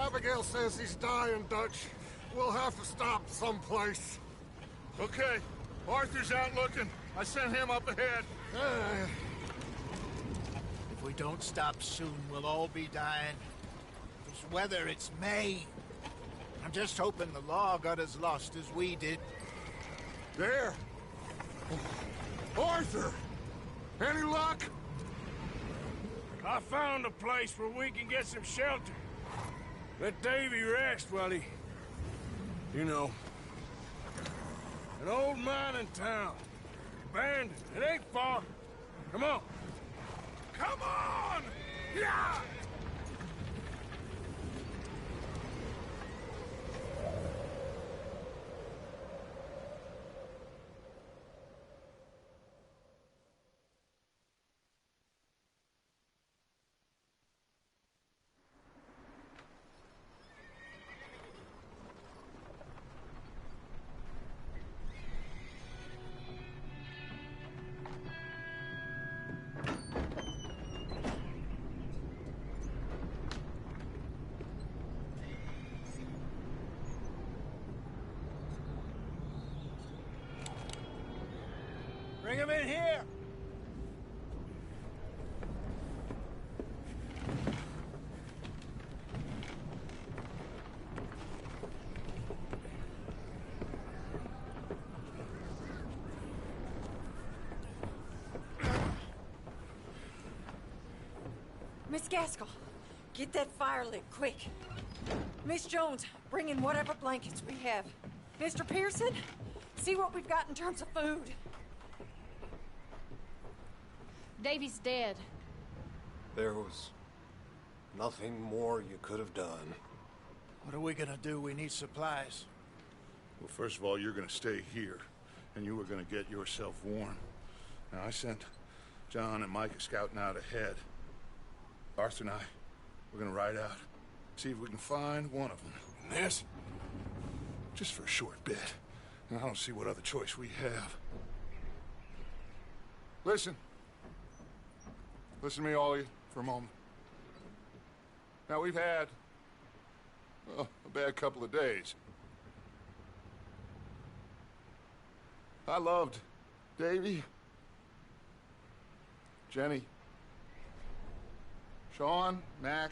Abigail says he's dying, Dutch. We'll have to stop someplace. Okay, Arthur's out looking. I sent him up ahead. If we don't stop soon, we'll all be dying. This weather, it's May. I'm just hoping the law got as lost as we did. There! Arthur! Any luck? I found a place where we can get some shelter. Let Davy rest while he... You know. An old mining town. Abandoned. It ain't far. Come on. Come on! Yeah! Bring him in here! Miss Gaskell, get that fire lit, quick. Miss Jones, bring in whatever blankets we have. Mr. Pearson, see what we've got in terms of food. Davy's dead. There was nothing more you could have done. What are we gonna do? We need supplies. Well, first of all, you're gonna stay here, and you were gonna get yourself warm. Now, I sent John and Micah scouting out ahead. Arthur and I, we're gonna ride out, see if we can find one of them. And this? Just for a short bit. And I don't see what other choice we have. Listen. Listen to me, all of you, for a moment. Now, we've had a bad couple of days. I loved Davy, Jenny, Sean, Mac.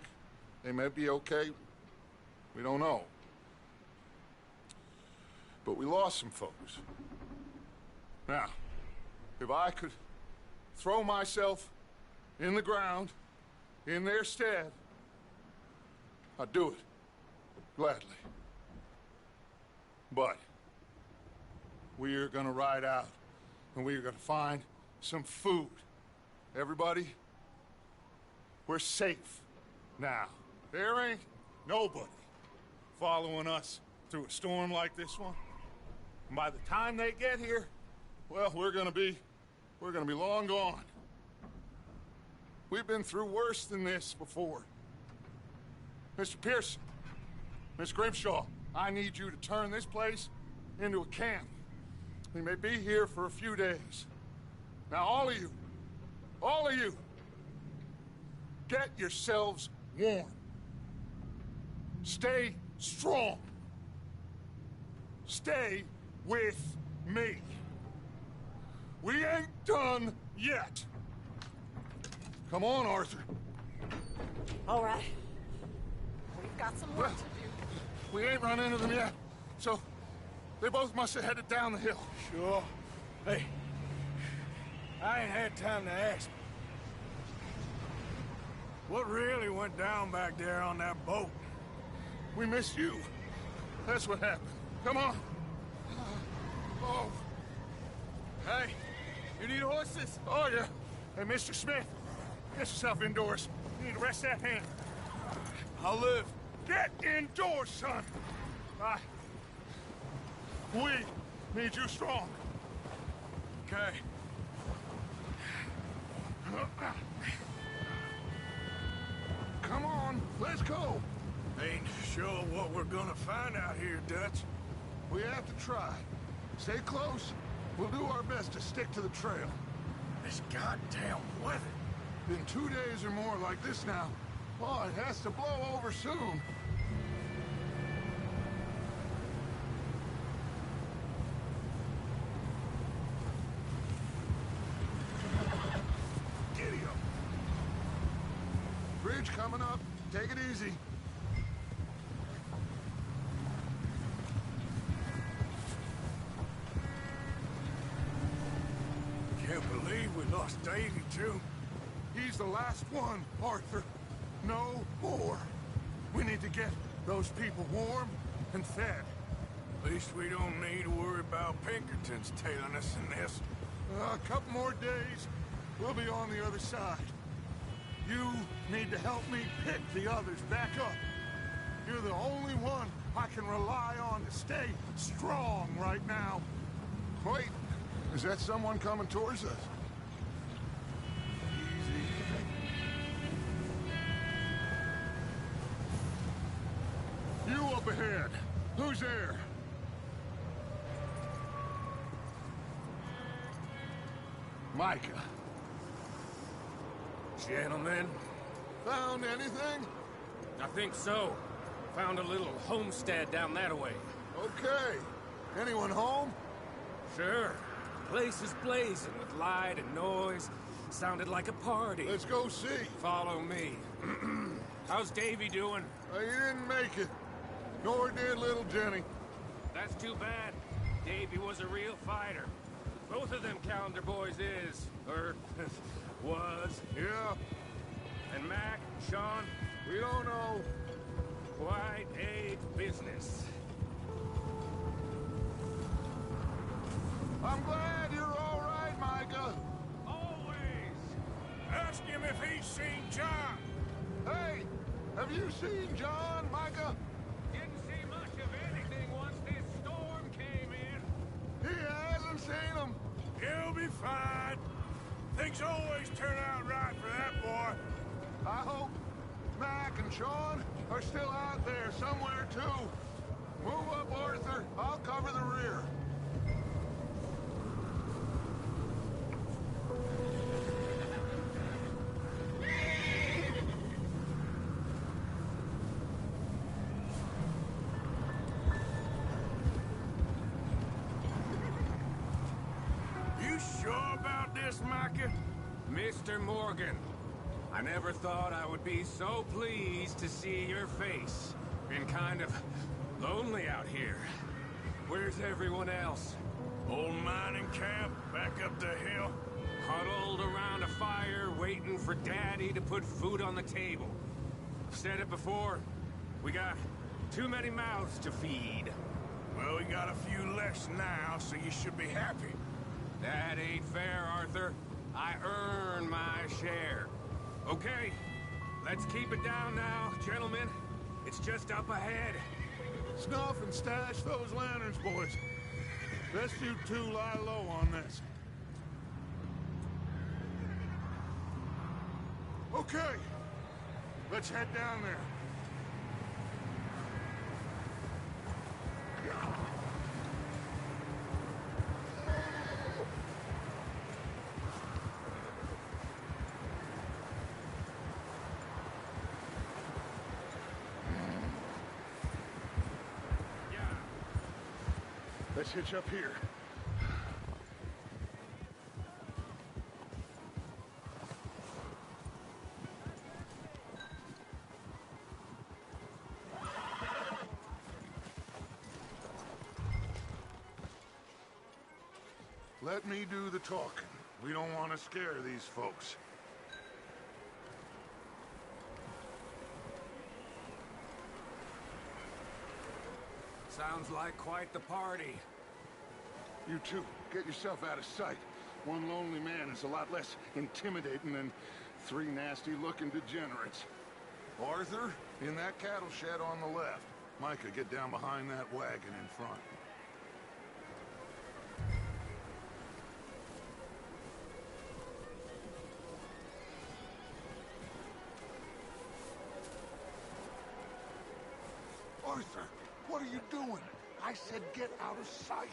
They may be okay. We don't know. But we lost some folks. Now, if I could throw myself in the ground, in their stead, I'd do it, gladly. But we are gonna ride out, and we are gonna find some food. Everybody, we're safe now. There ain't nobody following us through a storm like this one. And by the time they get here, well, we're gonna be long gone. We've been through worse than this before. Mr. Pearson, Miss Grimshaw, I need you to turn this place into a camp. We may be here for a few days. Now, all of you, get yourselves warm. Stay strong. Stay with me. We ain't done yet. Come on, Arthur. All right. We've got some work to do. We ain't run into them yet, so they both must have headed down the hill. Sure. Hey, I ain't had time to ask. What really went down back there on that boat? We missed you. That's what happened. Come on. Oh. Hey, you need horses? Oh, yeah. Hey, Mr. Smith, get yourself indoors. You need to rest that hand. I'll live. Get indoors, son. We need you strong. Okay. Come on, let's go. Ain't sure what we're gonna find out here, Dutch. We have to try. Stay close. We'll do our best to stick to the trail. This goddamn weather. Been 2 days or more like this now. Oh, it has to blow over soon. bridge coming up. Take it easy. Can't believe we lost Davy, too. He's the last one, Arthur. No more. We need to get those people warm and fed. At least we don't need to worry about Pinkertons tailing us in this. A couple more days, we'll be on the other side. You need to help me pick the others back up. You're the only one I can rely on to stay strong right now. Wait, is that someone coming towards us? Easy. You up ahead. Who's there? Micah. Gentlemen, Found anything? I think so. Found a little homestead down that way. Okay. Anyone home? Sure. Place is blazing with light and noise. Sounded like a party. Let's go see. Follow me. How's Davy doing? He didn't make it. Nor did little Jenny. That's too bad. Davy was a real fighter. Both of them calendar boys is, or was. Yeah, And Mac, Sean, we don't know. quite a business. I'm glad you're all right, Micah. Always. Ask him if he's seen John. Hey, have you seen John, Micah? Didn't see much of anything once this storm came in. He hasn't seen him. He'll be fine. Things always turn out right for that boy. I hope Mac and Sean are still out there somewhere, too. Move up, Arthur. I'll cover the rear. You sure about this, Micah? Mr. Morgan, I never thought I would be so pleased to see your face. Been kind of lonely out here. Where's everyone else? Old mining camp back up the hill. Huddled around a fire, waiting for Daddy to put food on the table. Said it before, we got too many mouths to feed. Well, we got a few less now, so you should be happy. That ain't fair, Arthur. I earn my share. Okay, let's keep it down now, gentlemen. It's just up ahead. Snuff and stash those lanterns, boys. Best you two lie low on this. Okay, let's head down there. Let's hitch up here. Let me do the talking. We don't want to scare these folks. Sounds like quite the party. You two, get yourself out of sight. One lonely man is a lot less intimidating than three nasty-looking degenerates. Arthur, in that cattle shed on the left. Micah, get down behind that wagon in front. Arthur, what are you doing? I said get out of sight.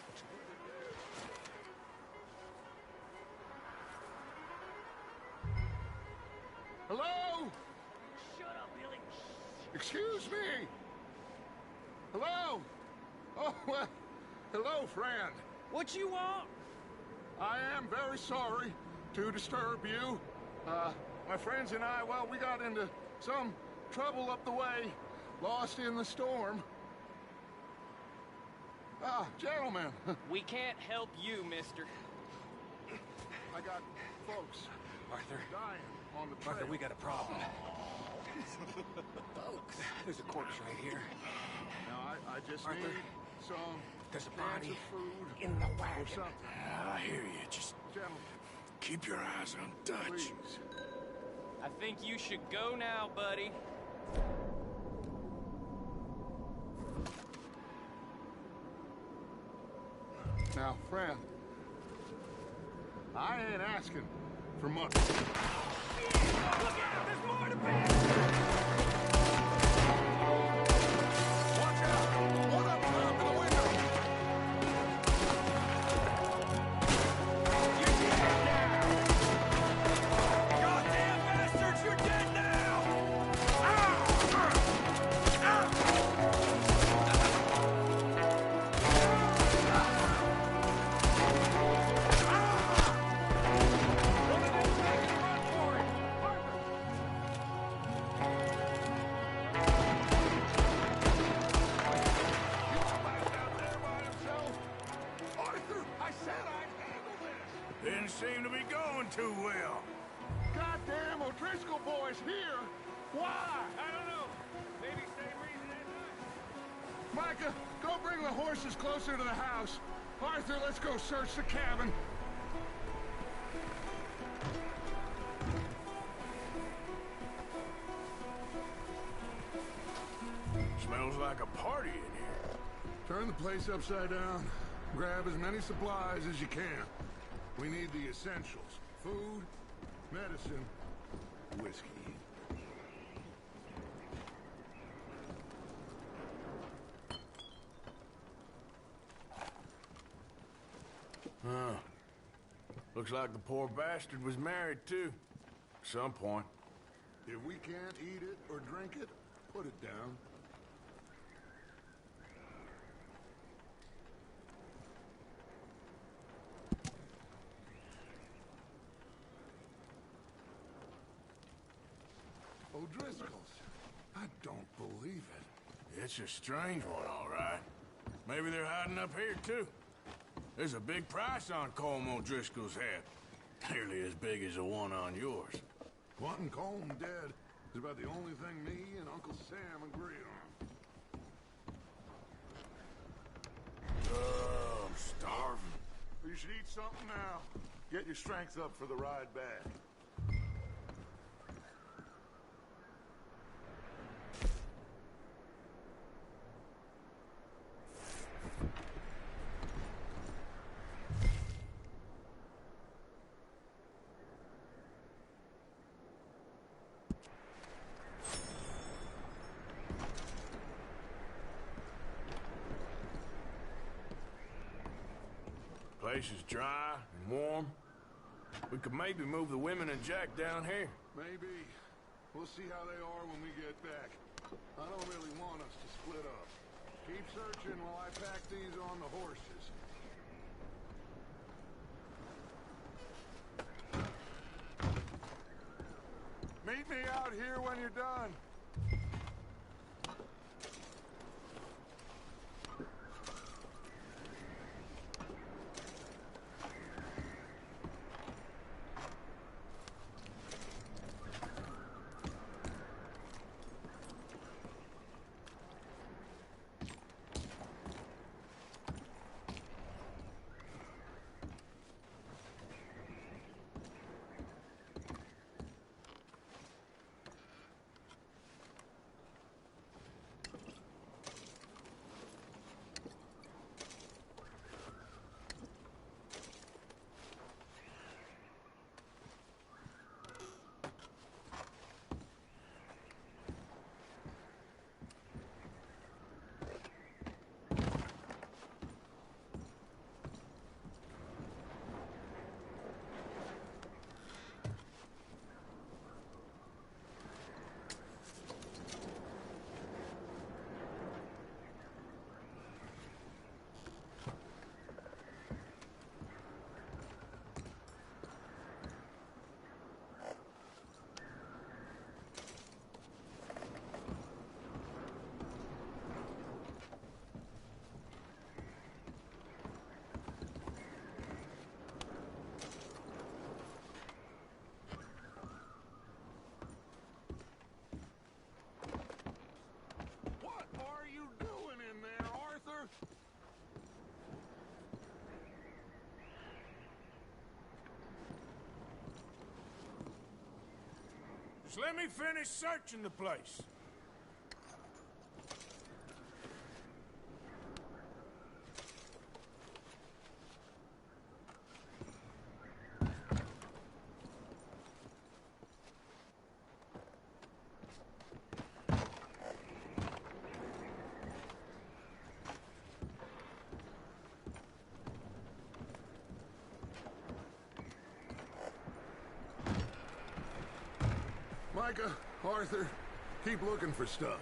Hello? Shut up, Billy. Excuse me? Hello? Oh, well, hello, friend. What you want? I am very sorry to disturb you. My friends and I, well, we got into Some trouble up the way. Lost in the storm. Ah, gentlemen. We can't help you, mister. I got folks Arthur, dying on the trail. Arthur, we got a problem. Folks, there's a corpse right here. Now, I just Arthur, need some there's a cans body of food in the or wagon. something. I hear you. Just Gentlemen, keep your eyes on Dutch. please. I think you should go now, buddy. Now, friend, I ain't asking for much. Watch out! One up top in the window! Goddamn bastards! You're dead now! Arthur, I said I'd handle this! Didn't seem to be going too well. Goddamn O'Driscoll boys here! Why? I don't know. Maybe same reason as us. Micah, go bring the horses closer to the house. Arthur, let's go search the cabin. Smells like a party in here. Turn the place upside down. Grab as many supplies as you can. We need the essentials. Food, medicine, whiskey. Huh. Looks like the poor bastard was married, too. At some point. If we can't eat it or drink it, put it down. O'Driscoll's. I don't believe it. It's a strange one, all right. Maybe they're hiding up here, too. There's a big price on Colm O'Driscoll's head. Nearly as big as the one on yours. Wanting Colm dead is about the only thing me and Uncle Sam agree on. Oh, I'm starving. You should eat something now. Get your strength up for the ride back. Place is dry and warm. We could maybe move the women and Jack down here. Maybe. We'll see how they are when we get back. I don't really want us to split up. Keep searching while I pack these on the horses. Meet me out here when you're done. Just let me finish searching the place. Micah, Arthur, keep looking for stuff.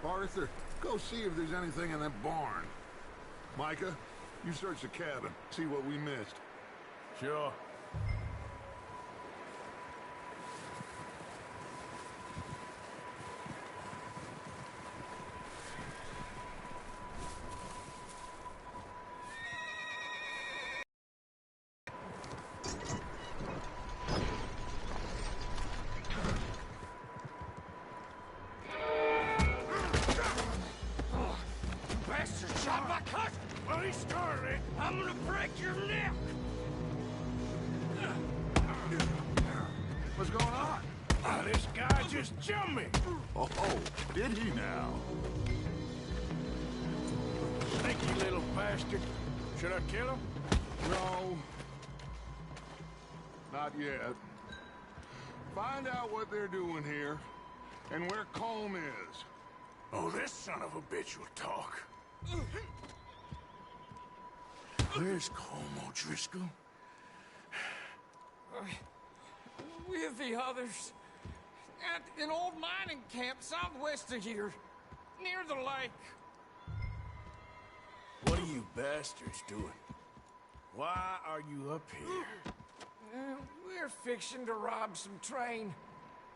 Arthur, go see if there's anything in that barn. Micah, you search the cabin, see what we missed. Sure. Well, he started. I'm gonna break your neck. What's going on? This guy just jumped me. Oh, did he now? Sneaky little bastard. Should I kill him? No. Not yet. Find out what they're doing here, and where Colm is. Oh, this son of a bitch will talk. Where's Colm O'Driscoll? With the others. At an old mining camp southwest of here. Near the lake. What are you bastards doing? Why are you up here? We're fixing to rob some train.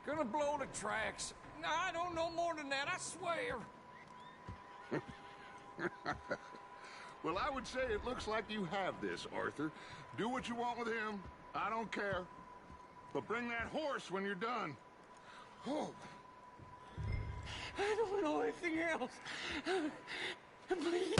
Gonna blow the tracks. I don't know more than that, I swear. Well, I would say it looks like you have this, Arthur. Do what you want with him. I don't care. But bring that horse when you're done. Oh. I don't know anything else. Please.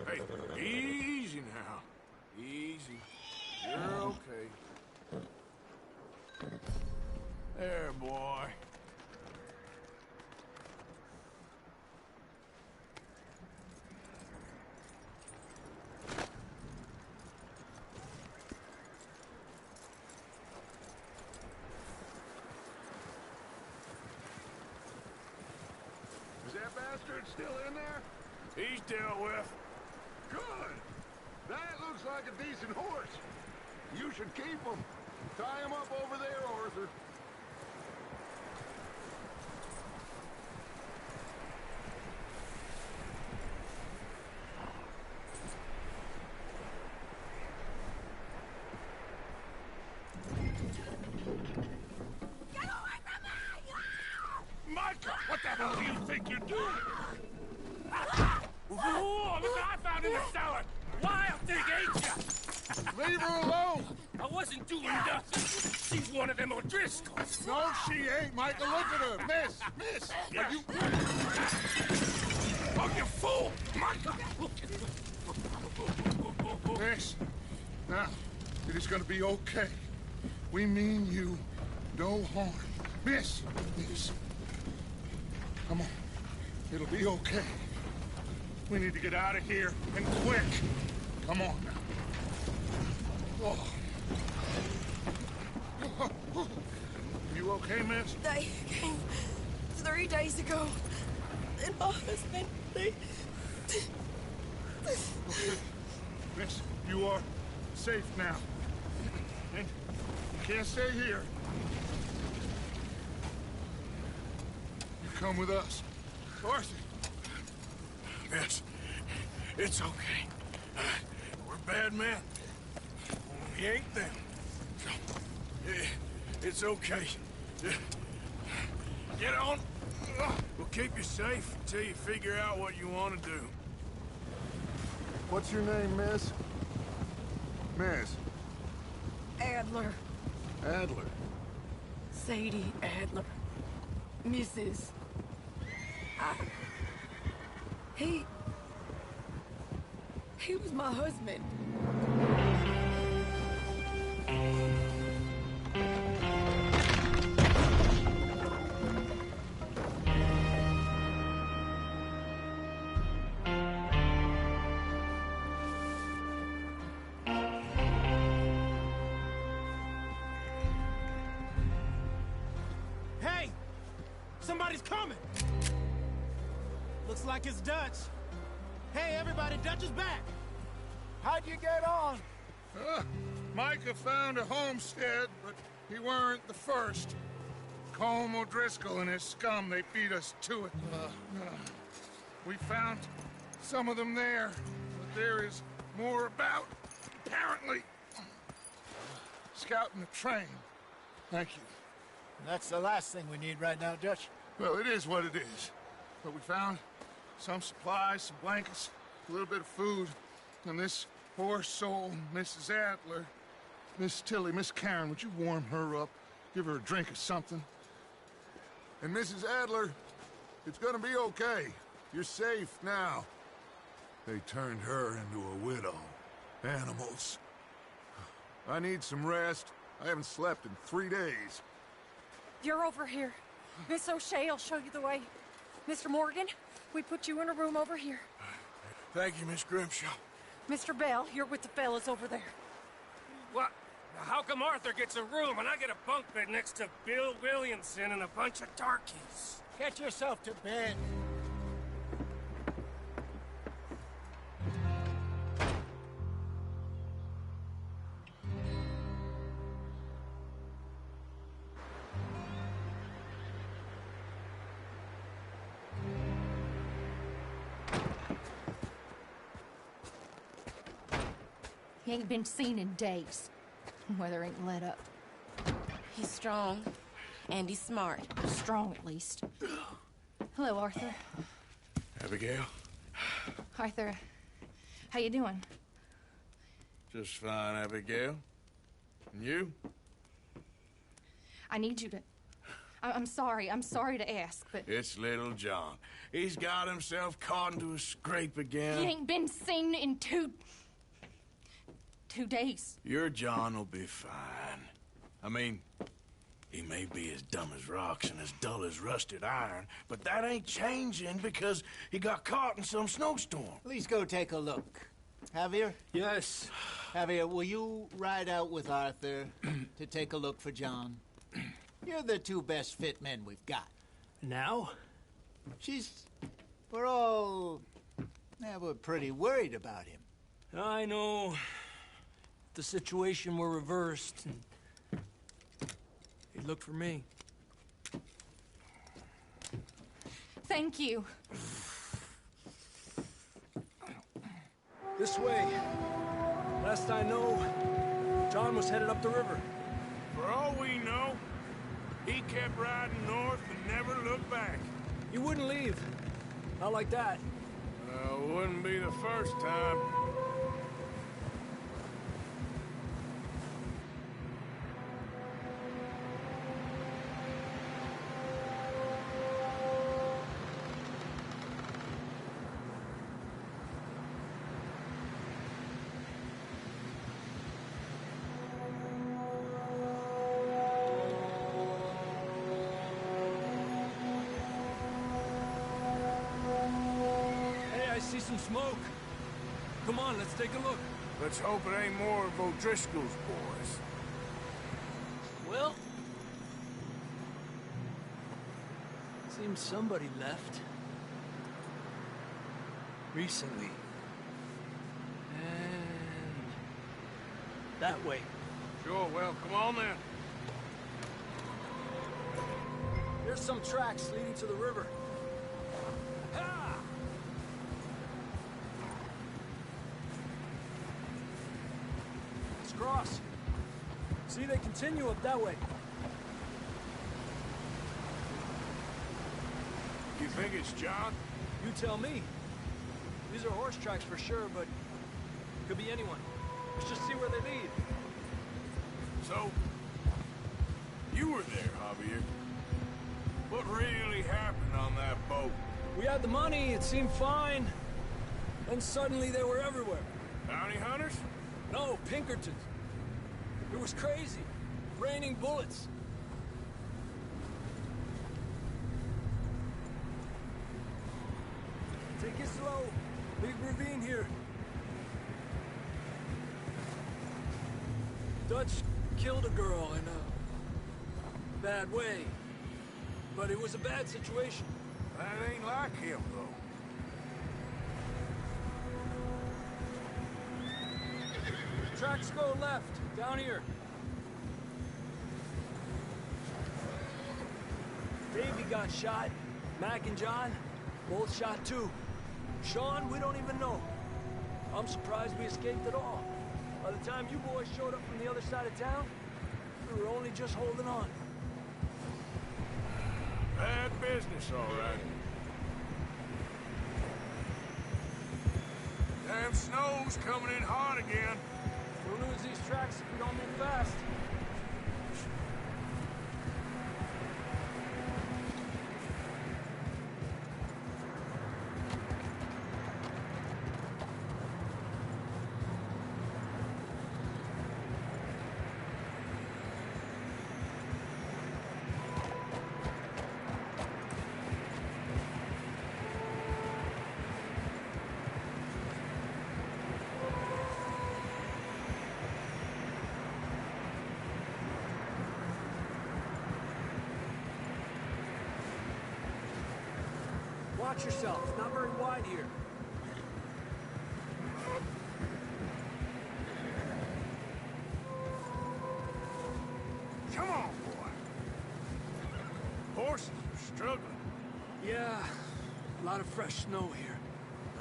Hey, easy now. Easy. You're okay. There, boy. Is that bastard still in there? He's dealt with. Good. That looks like a decent horse. You should keep him. Tie him up over there, Arthur. Get away from me! Micah, what the hell do you think you're doing? Whoa, look what I found in the cellar! Wild thing, ain't ya? Leave her alone! I wasn't doing nothing. She's one of them O'Driscolls. No, she ain't, Micah. Look at her. Miss, are you... Oh, you fool! Micah! Miss, now, it is gonna be okay. We mean you no harm. Miss, come on. It'll be okay. We need to get out of here, and quick. Come on now. Oh. You okay, miss? They came 3 days ago. And my husband, they... Miss, you are safe now. And you can't stay here. You come with us. Arthur. Miss, it's okay. We're bad men. We ain't them. It's okay. Get on. We'll keep you safe until you figure out what you want to do. What's your name, miss? Miss. Adler. Adler. Sadie Adler. Mrs. He was my husband. Hey! Somebody's coming! Looks like it's Dutch. Hey, everybody, Dutch is back! How'd you get on? Micah found a homestead, but he weren't the first. Colm O'Driscoll and his scum, they beat us to it. We found some of them there, but there is more about, apparently. Scouting the train. Thank you. That's the last thing we need right now, Dutch. Well, it is what it is. But we found some supplies, some blankets, a little bit of food, and this poor soul, Mrs. Adler, Miss Tilly, Miss Karen, would you warm her up? Give her a drink or something? And Mrs. Adler, it's gonna be okay. You're safe now. They turned her into a widow. Animals. I need some rest. I haven't slept in 3 days. You're over here. Miss O'Shea will show you the way. Mr. Morgan, we put you in a room over here. Thank you, Miss Grimshaw. Mr. Bell, you're with the fellas over there. What? How come Arthur gets a room and I get a bunk bed next to Bill Williamson and a bunch of darkies? Get yourself to bed. He ain't been seen in days. Weather ain't let up. He's strong, and he's smart. Strong, at least. Hello, Arthur. Abigail? Arthur, how you doing? Just fine, Abigail. And you? I need you to... I'm sorry to ask, but... It's little John. He's got himself caught into a scrape again. He ain't been seen in two days. Your John will be fine. I mean, he may be as dumb as rocks and as dull as rusted iron, but that ain't changing because he got caught in some snowstorm. Please go take a look. Javier? Yes. Javier, will you ride out with Arthur to take a look for John? You're the two best fit men we've got. Now? We're pretty worried about him. I know. The situation were reversed, and he'd look for me. Thank you. This way. Last I know, John was headed up the river. For all we know, he kept riding north and never looked back. He wouldn't leave. Not like that. Wouldn't be the first time. I see some smoke. Come on, let's take a look. Let's hope it ain't more of O'Driscoll's boys. Well, seems somebody left. Recently. And that way. Sure, well, come on then. There's some tracks leading to the river. Ha! Let's cross. See, they continue up that way. You think it's John? You tell me. These are horse tracks for sure, but could be anyone. Let's just see where they lead. So, you were there, Javier. What really happened on that boat? We had the money, it seemed fine. Then suddenly they were everywhere. Bounty hunters? No, Pinkertons. It was crazy. Raining bullets. Take it slow. Big ravine here. Dutch killed a girl in a bad way. But it was a bad situation. That ain't like him, though. Tracks go left, down here. Davey got shot. Mac and John, both shot too. Sean, we don't even know. I'm surprised we escaped at all. By the time you boys showed up from the other side of town, we were only just holding on. Bad business, all right. Damn snow's coming in hot again. We'll lose these tracks if we don't move fast. Watch yourself. It's not very wide here. Come on, boy. Horses are struggling. Yeah, a lot of fresh snow here.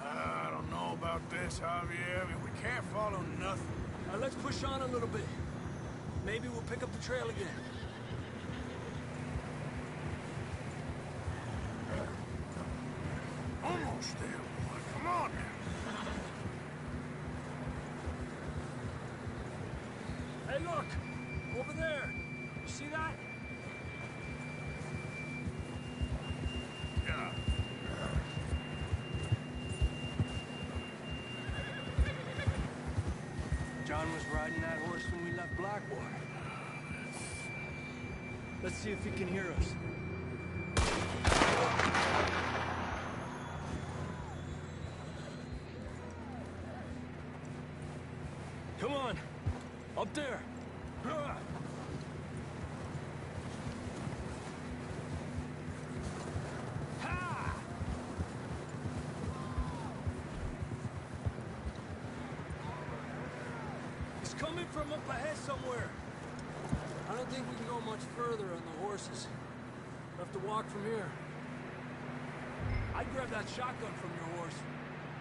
I don't know about this, Javier. I mean, we can't follow nothing. Let's push on a little bit. Maybe we'll pick up the trail again. Almost there, boy. Come on now. Hey, look! Over there! You see that? Yeah. John was riding that horse when we left Blackwater. Let's see if he can hear us. Come on! Up there! Ha! He's coming from up ahead somewhere. I don't think we can go much further on the horses. We'll have to walk from here. I'd grab that shotgun from your horse.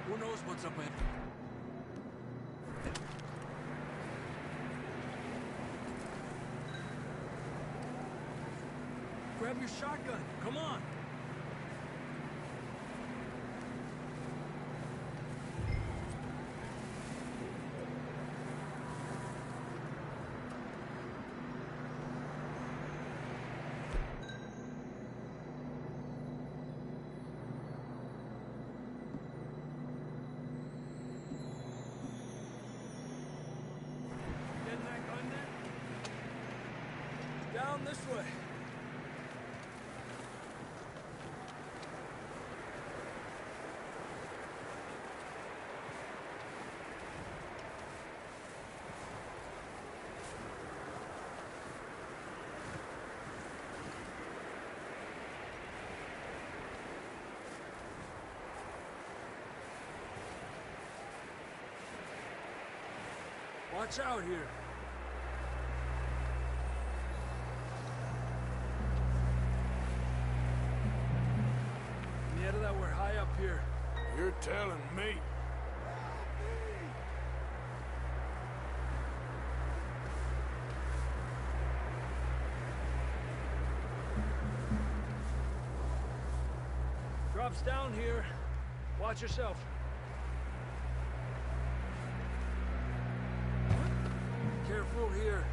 Who knows what's up ahead? Grab your shotgun. Come on. Getting that gun there? Down this way. Watch out here. Nieta, that we're high up here. You're telling me. Drops down here. Watch yourself. Careful here.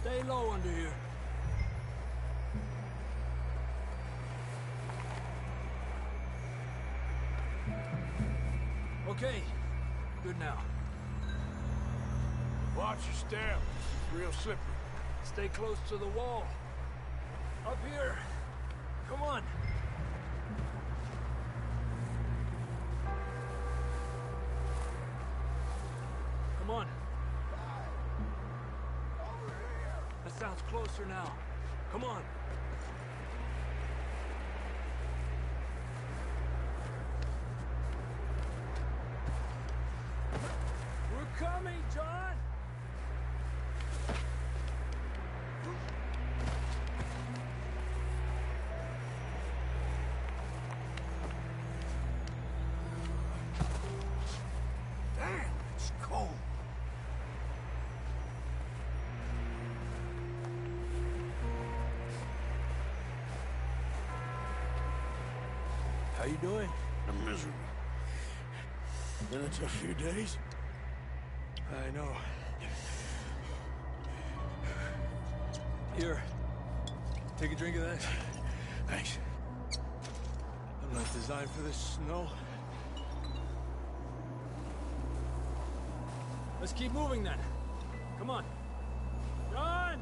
Stay low under here. Okay, good now. Watch your step. It's real slippery. Stay close to the wall. Up here. Come on. Come on. That sounds closer now. Come on. We're coming, John! Damn, it's cold. How you doing? I'm miserable. Been a tough few days. I know. Here. Take a drink of that. Thanks. I'm not designed for this snow. Let's keep moving then. Come on. John!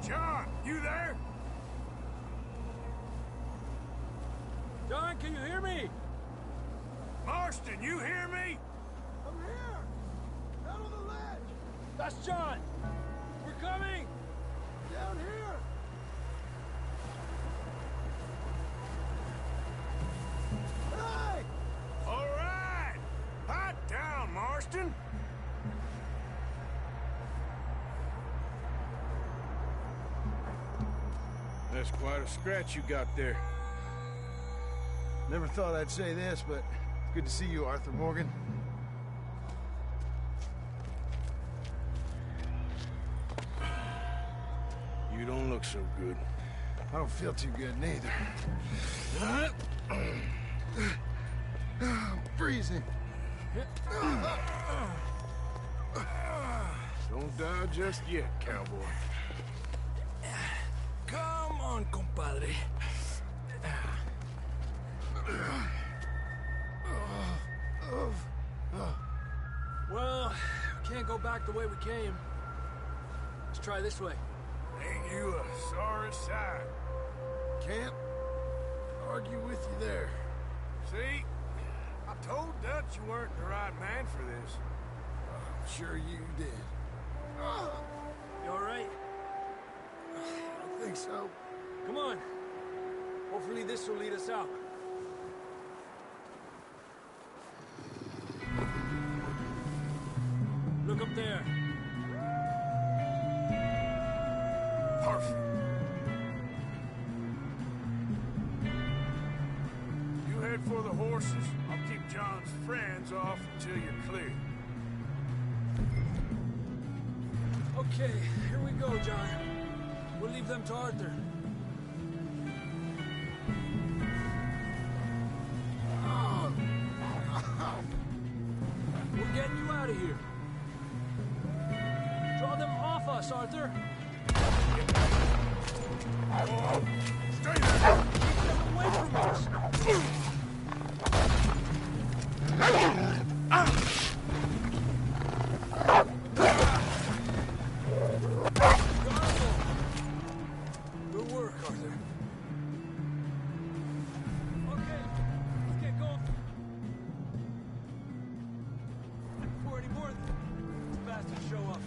John, you there? John, can you hear me? Marston, you hear me? I'm here! Down on the ledge! That's John! We're coming! Down here! Hey! All right! Hot down, Marston! That's quite a scratch you got there. Never thought I'd say this, but it's good to see you, Arthur Morgan. You don't look so good. I don't feel too good, neither. I'm freezing. Don't die just yet, cowboy. Come on, compadre. Well, we can't go back the way we came. Let's try this way. Ain't you a sorry sight? Can't argue with you there. See? I told Dutch you weren't the right man for this. I'm sure you did. You all right? I think so. Come on. Hopefully this will lead us out. Look up there. Perfect. You head for the horses. I'll keep John's friends off until you're clear. Okay, here we go, John. We'll leave them to Arthur. We're getting you out of here. Draw them off us, Arthur. Stay there! Keep them away from us. Good work, Arthur. Okay, let's get going. Before any more these bastards show up.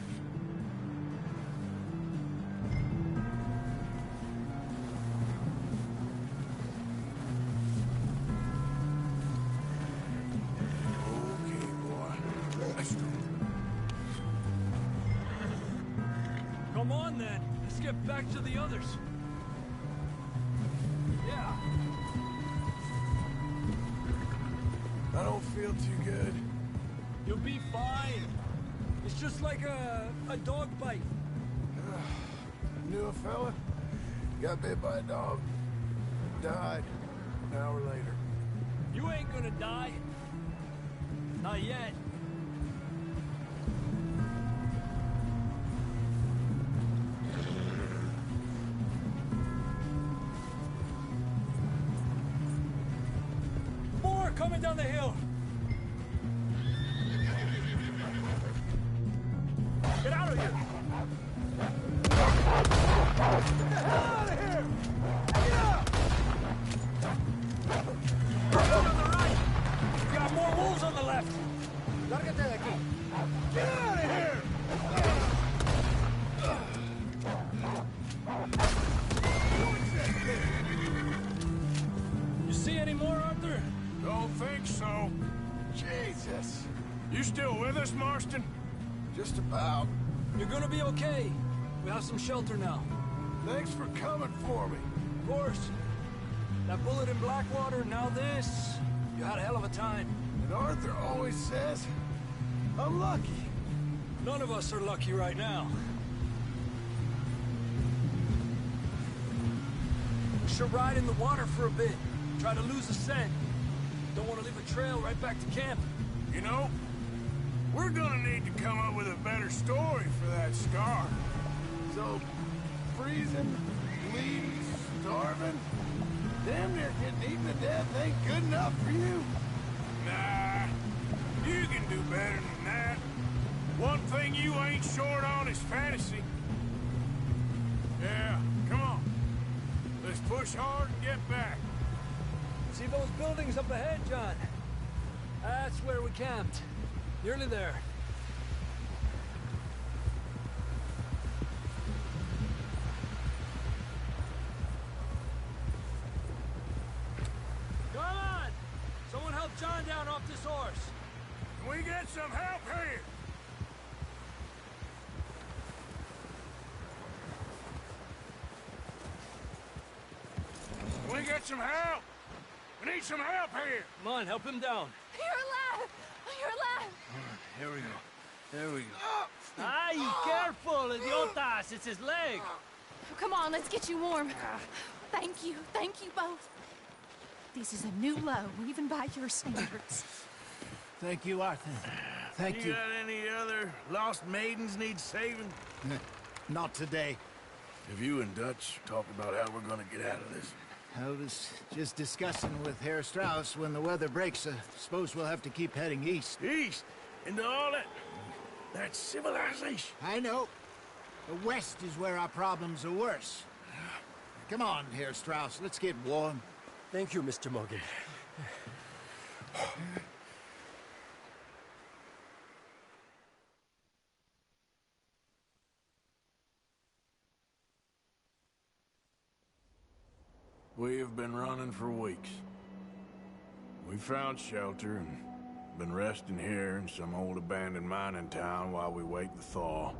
Okay, boy. Let's go. Come on, then. Let's get back to the others. Yeah. I don't feel too good. You'll be fine. It's just like a dog bite. Knew a fella, got bit by a dog, died an hour later. You ain't gonna die. Not yet. More coming down the hill. Get out of here! Get the hell out of here! Get up! On the right! We got more wolves on the left! Lárgate de aquí! Get out of here! You see any more, Arthur? Don't think so. Jesus! You still with us, Marston? Just about. You're gonna be okay. We have some shelter now. Thanks for coming for me. Of course. That bullet in Blackwater, now this. You had a hell of a time. And Arthur always says, I'm lucky. None of us are lucky right now. We should ride in the water for a bit. Try to lose the scent. Don't want to leave a trail right back to camp. You know, we're gonna need to come up with a better story for that scar. So, freezing, bleeding, starving, damn near getting eaten to death ain't good enough for you? Nah, you can do better than that. One thing you ain't short on is fantasy. Yeah, come on. Let's push hard and get back. See those buildings up ahead, John? That's where we camped. Nearly there. Come on! Someone help John down off this horse. Can we get some help here? Can we get some help? We need some help here. Come on, help him down. You're alive! You're alive! Here we go. There we go. Ay, careful, idiotas! It's his leg! Come on, let's get you warm. Thank you both. This is a new low, even by your standards. Thank you, Arthur. Thank you. Got any other lost maidens need saving? Not today. Have you and Dutch talked about how we're gonna get out of this? I was just discussing with Herr Strauss when the weather breaks. Suppose we'll have to keep heading east. East? Into all that civilization? I know. The west is where our problems are worse. Come on, Herr Strauss, let's get warm. Thank you, Mr. Morgan. We have been running for weeks. We found shelter and been resting here in some old abandoned mining town while we wait the thaw.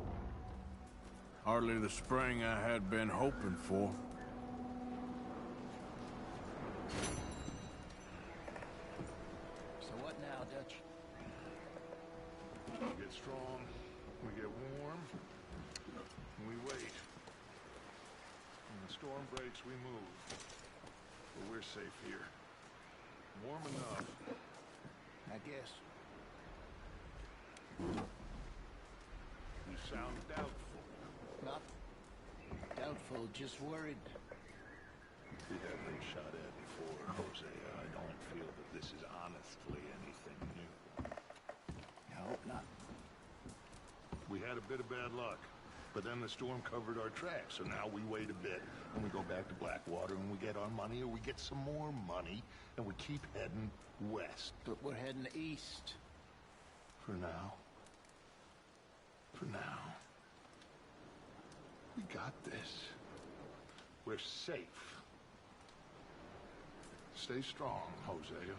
Hardly the spring I had been hoping for. So what now, Dutch? We get strong, we get warm, and we wait. When the storm breaks, we move. But we're safe here. Warm enough. I guess. You sound doubtful. Not doubtful, just worried. We have been shot at before, Hosea. I don't feel that this is honestly anything new. I hope not. We had a bit of bad luck, but then the storm covered our tracks, so now we wait a bit, and we go back to Blackwater, and we get our money, or we get some more money, and we keep heading west. But we're heading east. For now. For now. We got this. We're safe. Stay strong, Hosea.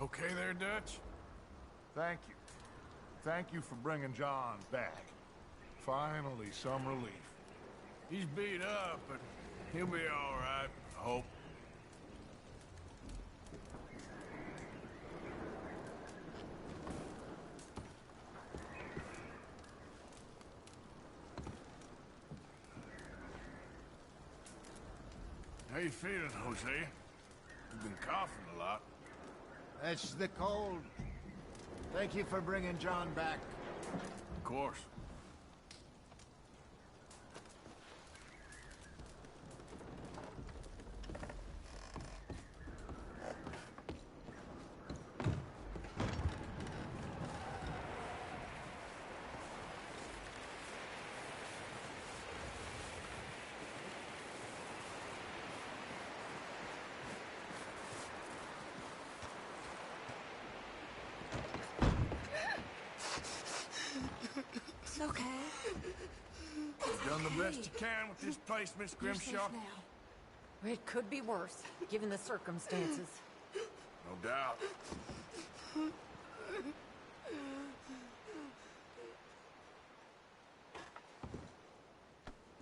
Okay there, Dutch? Thank you. Thank you for bringing John back. Finally, some relief. He's beat up, but he'll be all right, I hope. How you feeling, Jose? You've been coughing a lot. That's the cold. Thank you for bringing John back. Of course. It's okay. You've done the best you can with this place, Miss Grimshaw. It could be worse, given the circumstances. No doubt.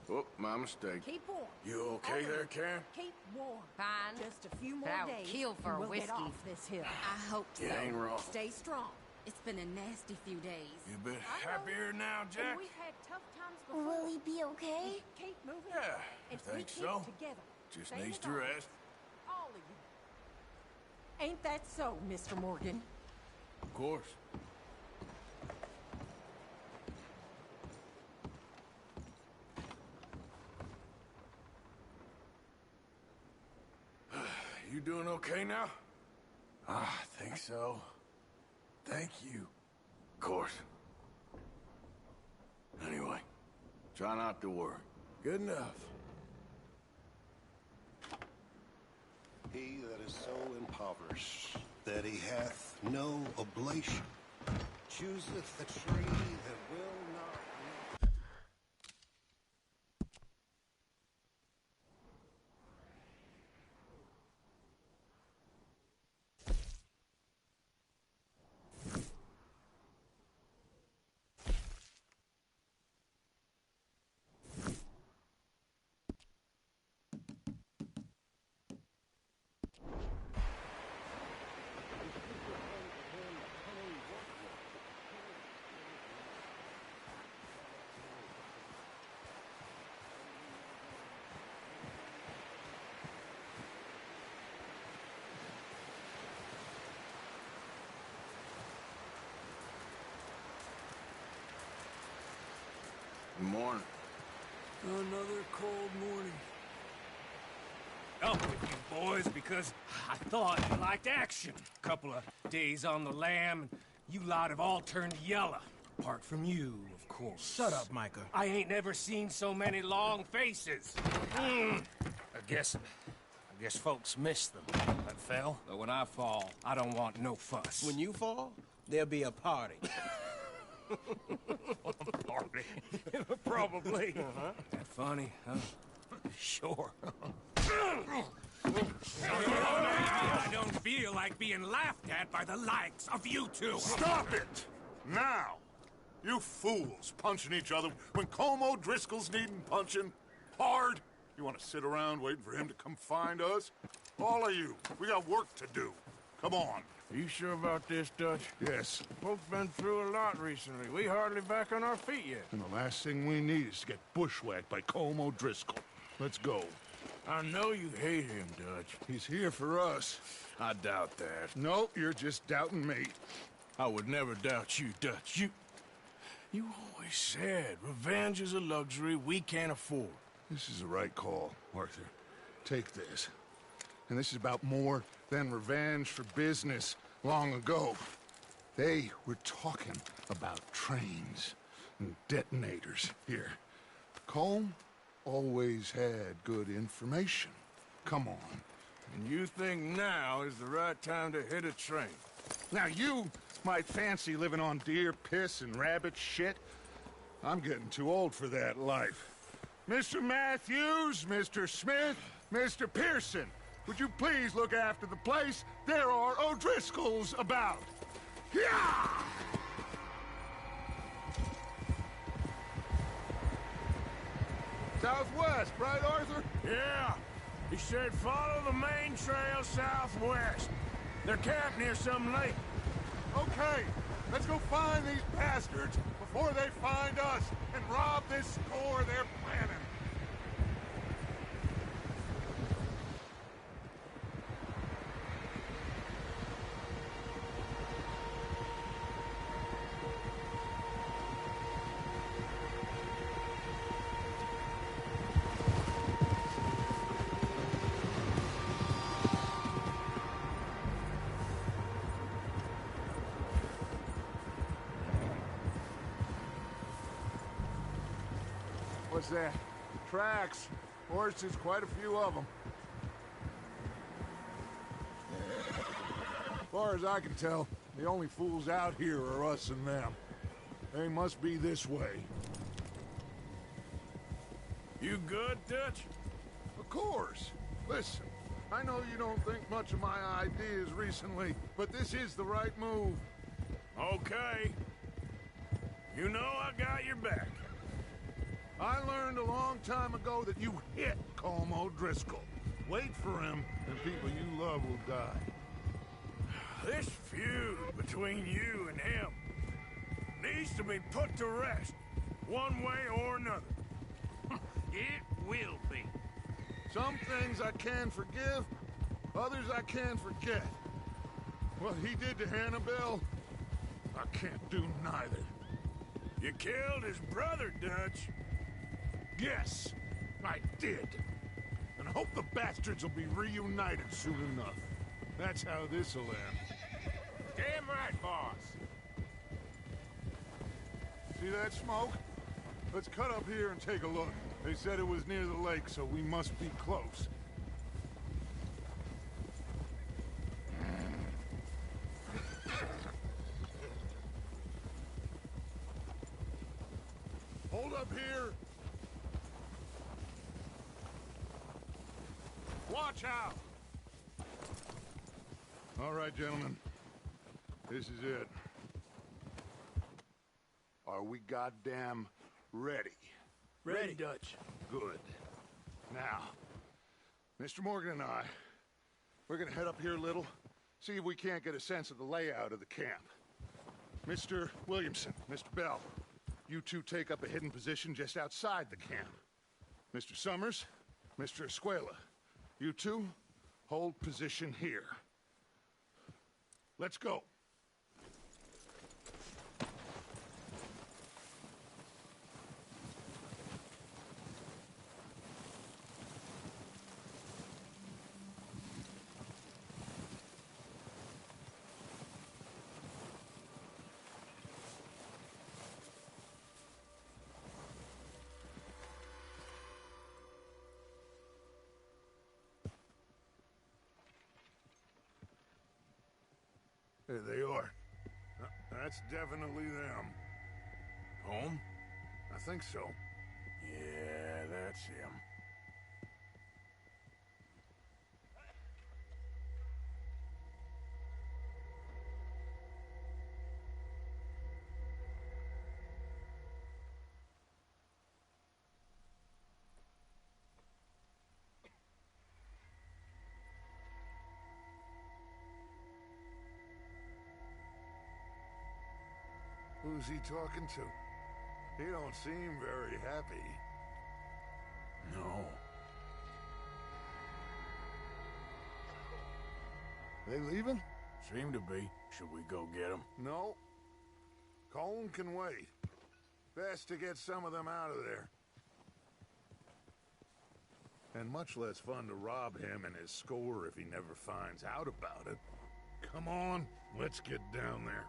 Oh, my mistake. Keep warm. You okay there, Karen? Keep warm. Fine. Just a few more But I would days. kill for and a we'll whiskey. Get off this hill. I hope so. You ain't wrong. Stay strong. It's been a nasty few days. You a bit happier now, And Jack? we've had tough times before. Will he be okay? Keep moving. Yeah, I and we think keep so. Together. Just Same needs as to always. rest. All of you. Ain't that so, Mr. Morgan? Of course. You doing okay now? I think so. Thank you. Of course. Anyway, try not to worry. Good enough. He that is so impoverished that he hath no oblation chooseth the tree that will not root. Good morning. Another cold morning. Up with you boys because I thought you liked action. Couple of days on the lam, and you lot have all turned yellow. Apart from you, of course. Shut up, Micah. I ain't never seen so many long faces. I guess folks miss them. That fell. But when I fall, I don't want no fuss. When you fall, there'll be a party. Party. Probably. That funny, huh? Sure. I don't feel like being laughed at by the likes of you two. Stop it! Now! You fools punching each other when Colm O'Driscoll's needing punching hard. You want to sit around waiting for him to come find us? All of you, we got work to do. Come on. Are you sure about this, Dutch? Yes. Folks been through a lot recently. We hardly back on our feet yet. And the last thing we need is to get bushwhacked by Colm O'Driscoll. Let's go. I know you hate him, Dutch. He's here for us. I doubt that. No, you're just doubting me. I would never doubt you, Dutch. You always said revenge is a luxury we can't afford. This is the right call, Arthur. Take this. And this is about more than revenge for business long ago. They were talking about trains and detonators here. Colm always had good information. Come on. And you think now is the right time to hit a train? Now you might fancy living on deer piss and rabbit shit. I'm getting too old for that life. Mr. Matthews, Mr. Smith, Mr. Pearson, would you please look after the place? There are O'Driscolls about. Yeah! Southwest, right, Arthur? Yeah. He said follow the main trail southwest. They're camped near some lake. Okay, let's go find these bastards before they find us and rob this store they're planning. What's that? Tracks. Horses, quite a few of them. As far as I can tell, the only fools out here are us and them. They must be this way. You good, Dutch? Of course. Listen, I know you don't think much of my ideas recently, but this is the right move. Okay. You know I got your back. I learned a long time ago that you hit Colm O'Driscoll. Wait for him, and people you love will die. This feud between you and him needs to be put to rest, one way or another. It will be. Some things I can forgive, others I can forget. What he did to Hannibal, I can't do neither. You killed his brother, Dutch. Yes, I did. And I hope the bastards will be reunited soon enough. That's how this'll end. Damn right, boss. See that smoke? Let's cut up here and take a look. They said it was near the lake, so we must be close. Hold up here. Watch out! All right, gentlemen. This is it. Are we goddamn ready? Ready, Dutch. Good. Now, Mr. Morgan and I, we're gonna head up here a little, see if we can't get a sense of the layout of the camp. Mr. Williamson, Mr. Bell, you two take up a hidden position just outside the camp. Mr. Summers, Mr. Escuela, you two hold position here. Let's go. There they are. That's definitely them. Home? I think so. Yeah, that's him. Who's he talking to? He don't seem very happy. No. They leaving? Seem to be. Should we go get them? No. Colm can wait. Best to get some of them out of there. And much less fun to rob him and his score if he never finds out about it. Come on, let's get down there.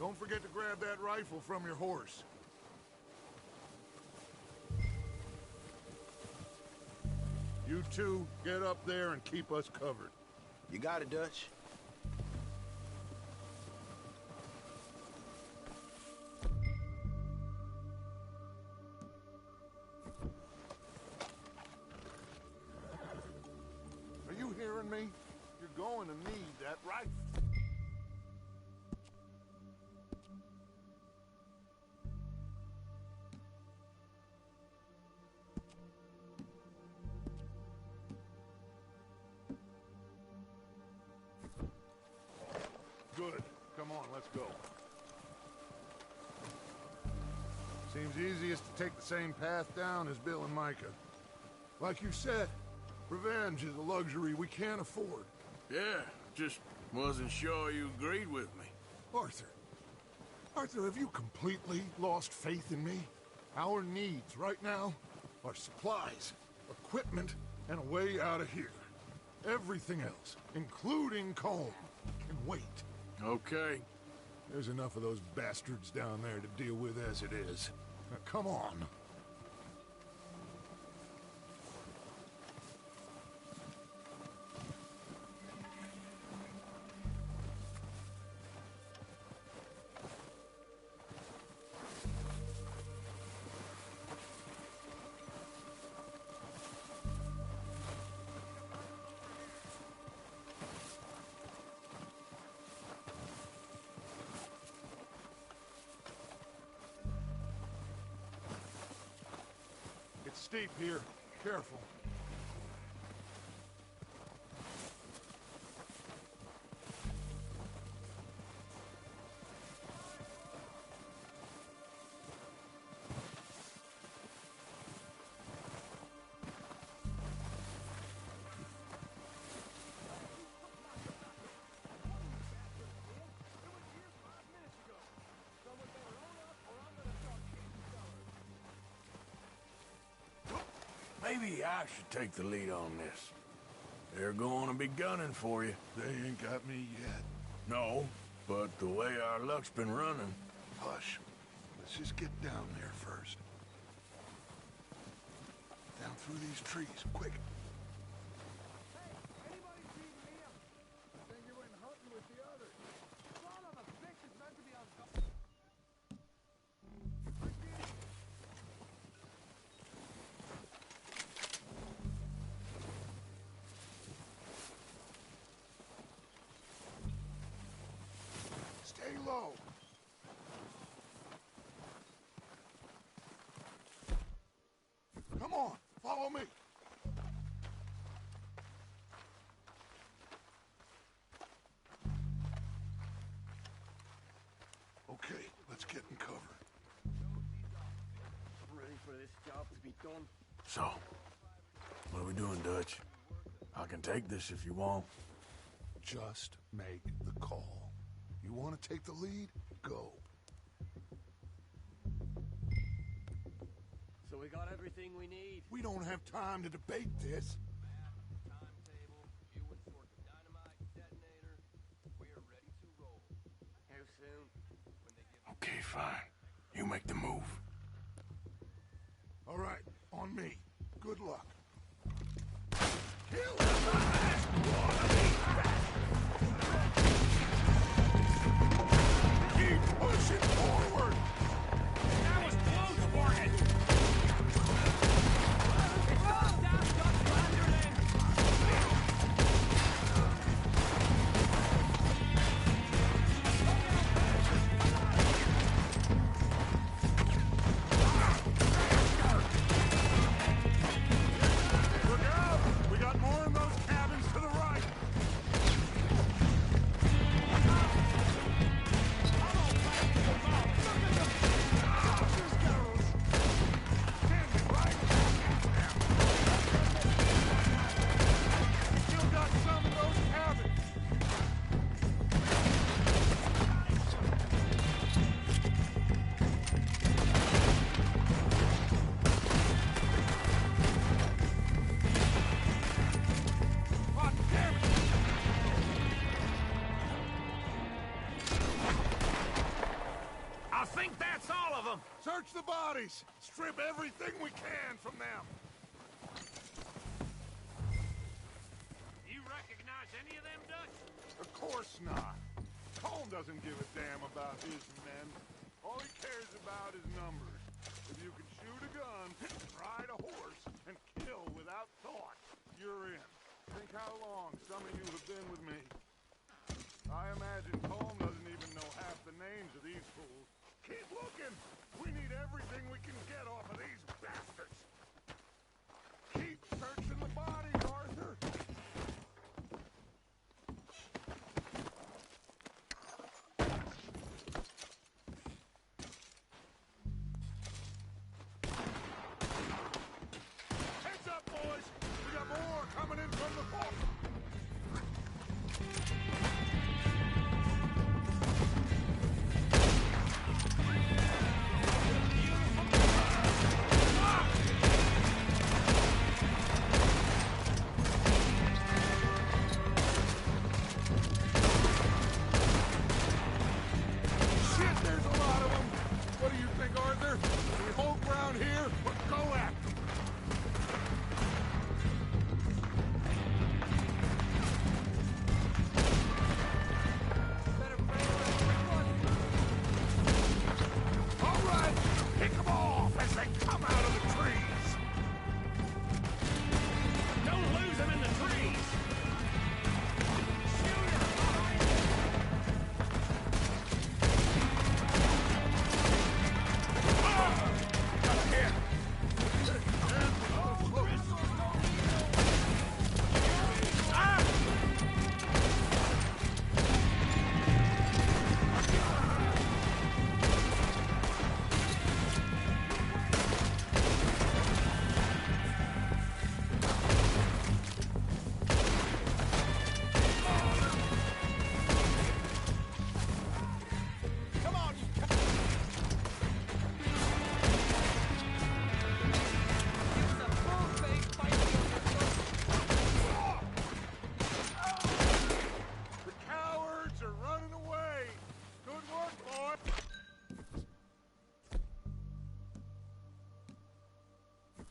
Don't forget to grab that rifle from your horse. You two, get up there and keep us covered. You got it, Dutch. going to need that rifle. Good. Come on, let's go. Seems easiest to take the same path down as Bill and Micah. Like you said, revenge is a luxury we can't afford. Yeah, just wasn't sure you agreed with me. Arthur. Arthur, have you completely lost faith in me? Our needs right now are supplies, equipment, and a way out of here. Everything else, including Colm, can wait. Okay. There's enough of those bastards down there to deal with as it is. Now, come on. It's steep here. Careful. Maybe I should take the lead on this. They're going to be gunning for you. They ain't got me yet. No, but the way our luck's been running... Hush. Let's just get down there first. Down through these trees, quick. Stay low. Come on, follow me. Okay, let's get in cover. Ready for this job to be done. So, what are we doing, Dutch? I can take this if you want. Just make the call. You want to take the lead? Go. So we got everything we need. We don't have time to debate this. How soon? Okay, fine. You make the move. All right, on me. Good luck. Kill the last one of these bastards! Keep pushing forward! That was close, Morgan! Look out! We got more in those cabins to the right! Still got some in those cabins! God damn it! I think that's all of them! Search the bodies! Strip everything we can from them! You recognize any of them, Dutch? Of course not. Colm doesn't give a damn about his men. All he cares about is numbers. If you can shoot a gun, ride a horse, and kill without thought, you're in. Think how long some of you have been with me. I imagine Colm doesn't even know half the names of these fools. Keep looking! We need everything we can get off of these bastards! Keep searching the bodies, Arthur! Heads up, boys! We got more coming in from the fort!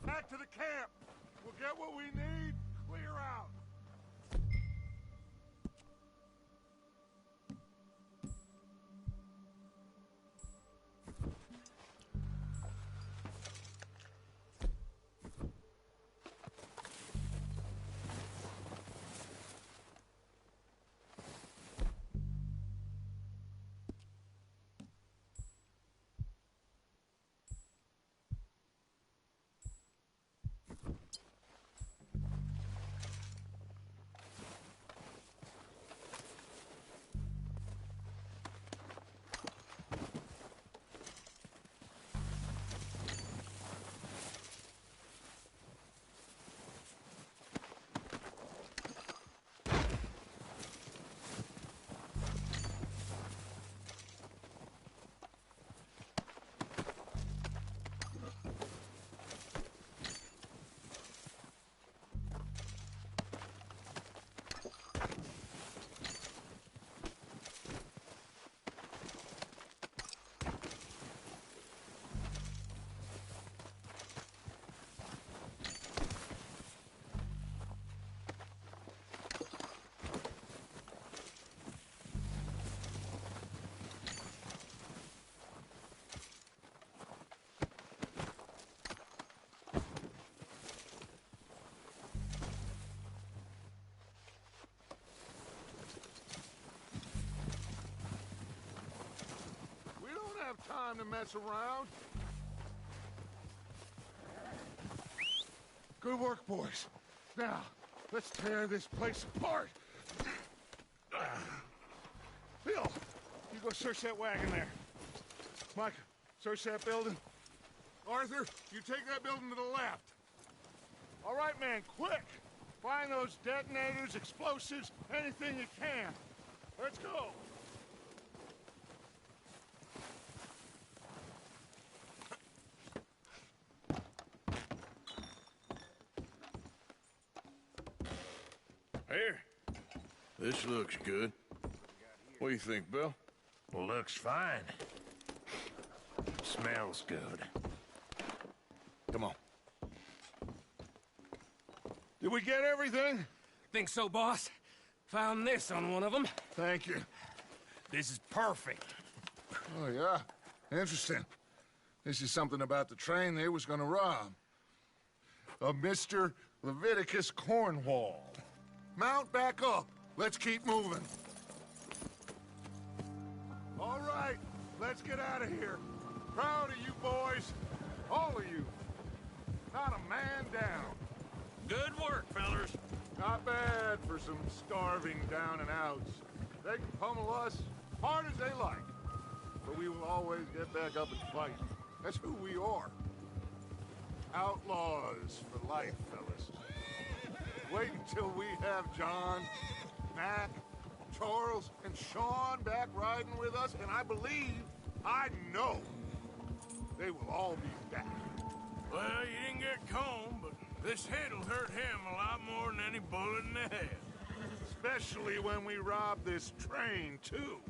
Back to the camp. We'll get what we need. Clear out. Have time to mess around. Good work, boys. Now, let's tear this place apart. Bill, you go search that wagon there. Mike, search that building. Arthur, you take that building to the left. All right, man, quick. Find those detonators, explosives, anything you can. Let's go. Here. This looks good. What do you think, Bill? Looks fine. Smells good. Come on. Did we get everything? Think so, boss. Found this on one of them. Thank you. This is perfect. Oh, yeah? Interesting. This is something about the train they was gonna rob. Of Mr. Leviticus Cornwall. Mount back up. Let's keep moving. All right, let's get out of here. Proud of you boys. All of you. Not a man down. Good work, fellers. Not bad for some starving down and outs. They can pummel us hard as they like. But we will always get back up and fight. That's who we are. Outlaws for life, fellas. Wait until we have John, Mac, Charles, and Sean back riding with us, and I know, they will all be back. Well, you didn't get Combe, but this hit'll hurt him a lot more than any bullet in the head. Especially when we rob this train, too.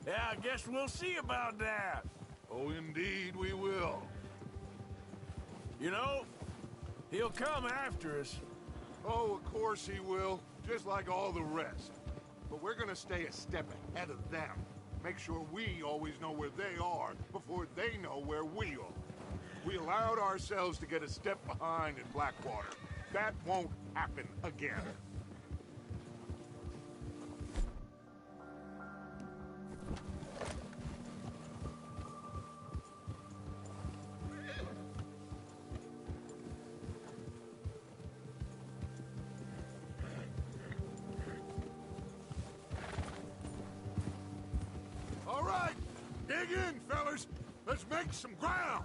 Yeah, I guess we'll see about that. Oh, indeed we will. You know, he'll come after us. Oh, of course he will, just like all the rest. But we're gonna stay a step ahead of them. Make sure we always know where they are before they know where we are. We allowed ourselves to get a step behind in Blackwater. That won't happen again. All right, dig in, fellas. Let's make some ground.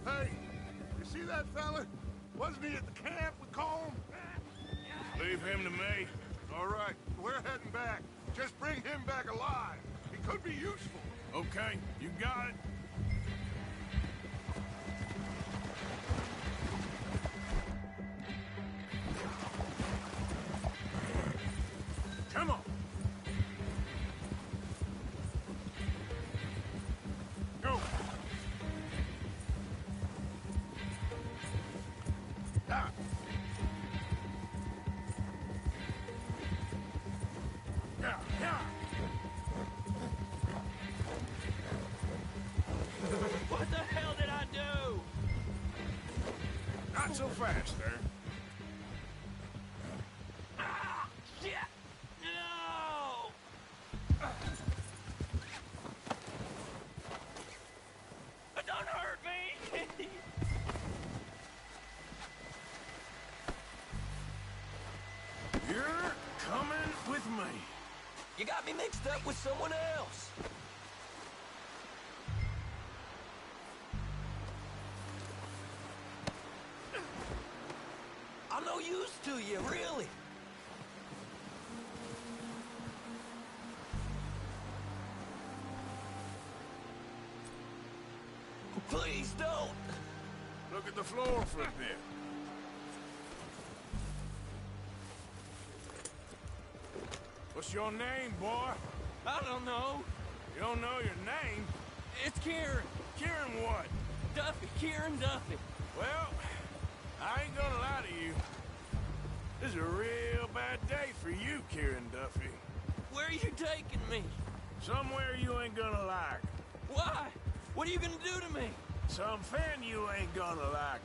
Hey, you see that fella? Wasn't he at the camp with Colm? Leave him to me. All right, we're heading back. Just bring him back alive. He could be useful. Okay, you got it. Come on. Go. Ah. Yeah, yeah. What the hell did I do? Not so fast there. Ah, shit! No! Don't hurt me! You're coming with me. You got me mixed up with someone else. I'm no use to you, really. Please don't. Look at the floor for a bit. What's your name, boy? I don't know. You don't know your name? It's Kieran. Kieran what? Duffy. Kieran Duffy. Well, I ain't gonna lie to you. This is a real bad day for you, Kieran Duffy. Where are you taking me? Somewhere you ain't gonna like. Why? What are you gonna do to me? Something you ain't gonna like.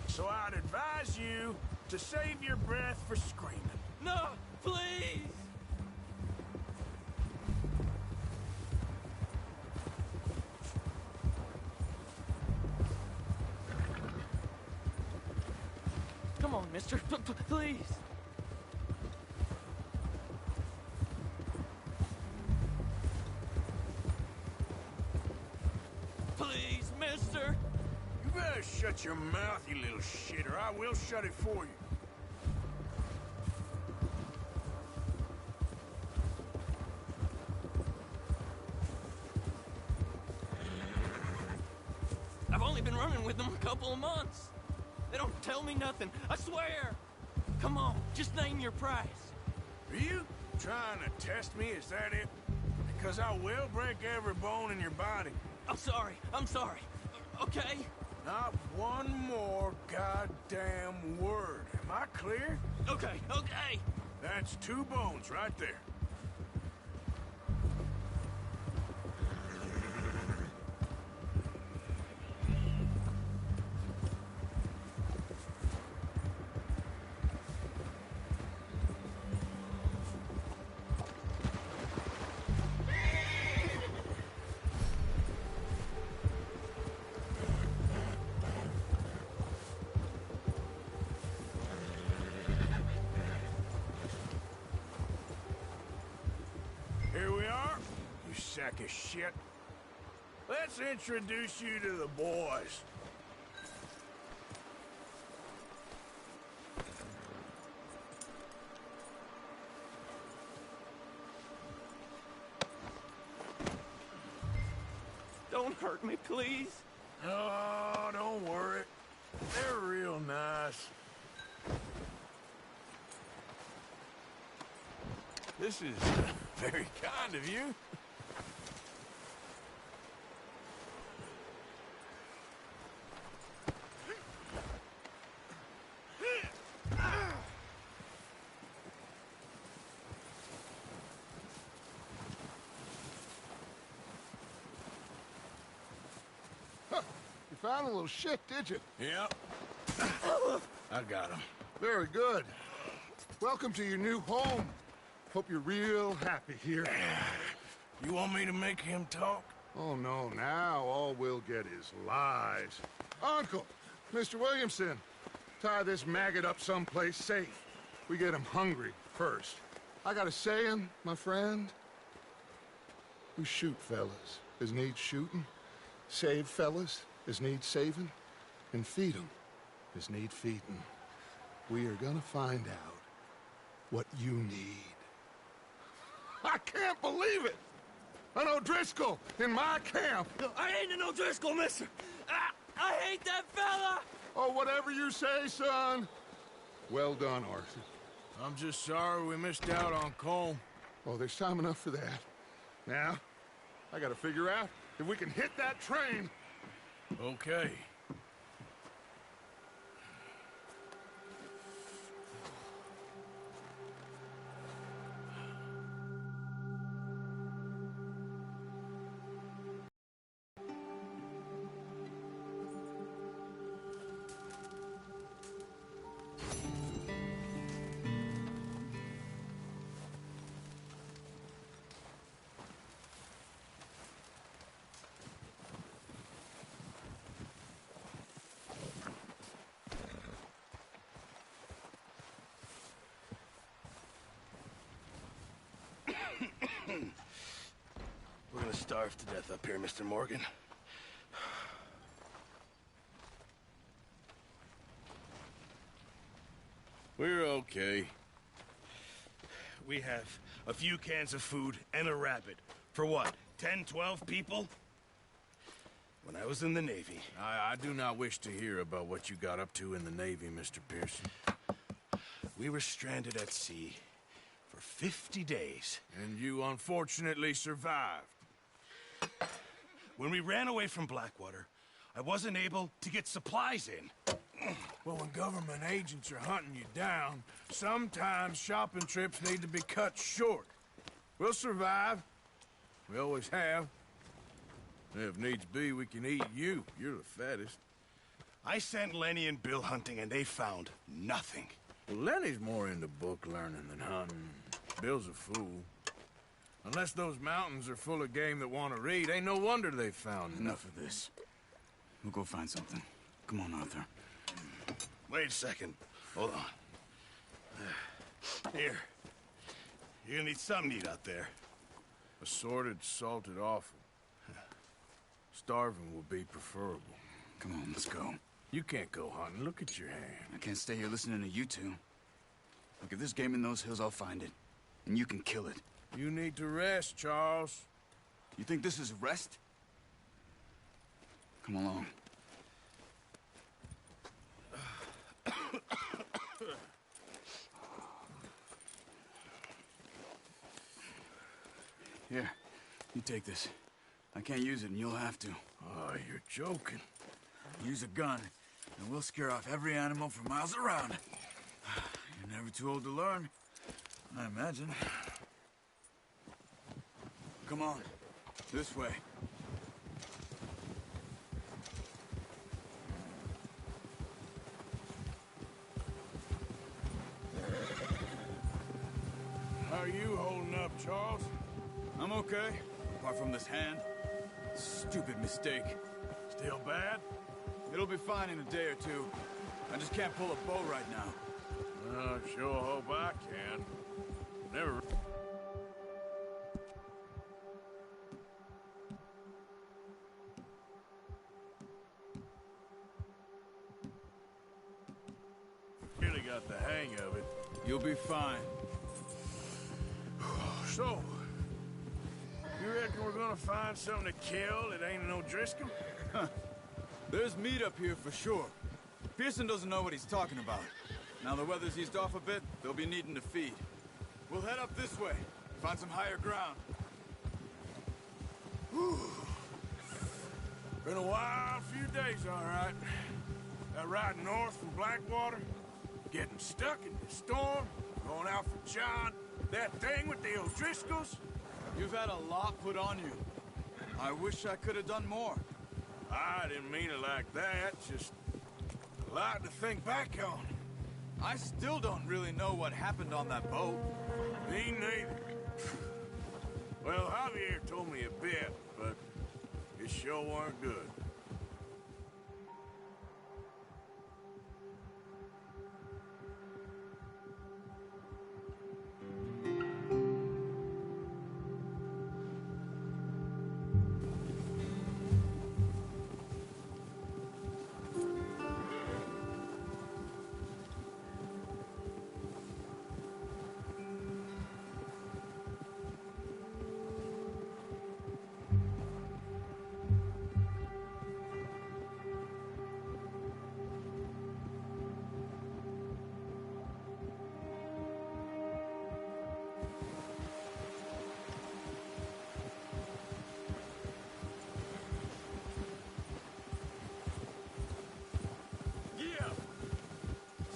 So I'd advise you to save your breath for screaming. No, please! Come on, mister. Please. Please, mister. You better shut your mouth, you little shit, or I will shut it for you. I've only been running with them a couple of months. They don't tell me nothing, I swear. Come on, just name your price. Are you trying to test me? Is that it? Because I will break every bone in your body. I'm sorry. Okay? Not one more goddamn word. Am I clear? Okay, okay. That's 2 bones right there. Here we are, you sack of shit. Let's introduce you to the boys. Don't hurt me, please. Oh, don't worry. They're real nice. This is very kind of you. You found a little shit, did you? Yep. I got him. Very good. Welcome to your new home. Hope you're real happy here. You want me to make him talk? Oh, no, now all we'll get is lies. Uncle, Mr. Williamson, tie this maggot up someplace safe. We get him hungry first. I got a saying, my friend. We shoot fellas as need shooting, save fellas as need saving, and feed 'em as need feeding. We are gonna find out what you need. I can't believe it! An O'Driscoll in my camp! I ain't an O'Driscoll, mister! I hate that fella! Oh, whatever you say, son. Well done, Arthur. I'm just sorry we missed out on Colm. Oh, there's time enough for that. Now, I gotta figure out if we can hit that train. Okay. We're gonna starve to death up here, Mr. Morgan. We're okay. We have a few cans of food and a rabbit. For what, 10, 12 people? When I was in the Navy... I do not wish to hear about what you got up to in the Navy, Mr. Pearson. We were stranded at sea for 50 days. And you unfortunately survived. When we ran away from Blackwater, I wasn't able to get supplies in. Well, when government agents are hunting you down, sometimes shopping trips need to be cut short. We'll survive. We always have. If needs be, we can eat you. You're the fattest. I sent Lenny and Bill hunting, and they found nothing. Well, Lenny's more into book learning than hunting. Bill's a fool. Unless those mountains are full of game that want to read, ain't no wonder they found Enough of this. We'll go find something. Come on, Arthur. Wait a second. Hold on. Here. You're gonna need something to eat out there. Assorted, salted offal. Starving will be preferable. Come on, let's go. You can't go hunting. Look at your hand. I can't stay here listening to you two. Look, if there's game in those hills, I'll find it. And you can kill it. You need to rest, Charles. You think this is rest? Come along. Here, you take this. I can't use it, and you'll have to. Oh, you're joking. Use a gun, and we'll scare off every animal for miles around. You're never too old to learn, I imagine. Come on, this way. How are you holding up, Charles? I'm okay, apart from this hand. Stupid mistake. Still bad? It'll be fine in a day or two. I just can't pull a bow right now. Well, I sure hope I can. Never... really got the hang of it. You'll be fine. So, you reckon we're gonna find something to kill that ain't no Driscoll? Huh. There's meat up here for sure. Pearson doesn't know what he's talking about. Now the weather's eased off a bit, they'll be needing to feed. We'll head up this way, find some higher ground. Whew. Been a wild few days, all right. That ride north from Blackwater, getting stuck in the storm, going out for John, that thing with the O'Driscolls. You've had a lot put on you. I wish I could have done more. I didn't mean it like that, just a lot to think back on. I still don't really know what happened on that boat. Me neither. Well, Javier told me a bit, but it sure weren't good.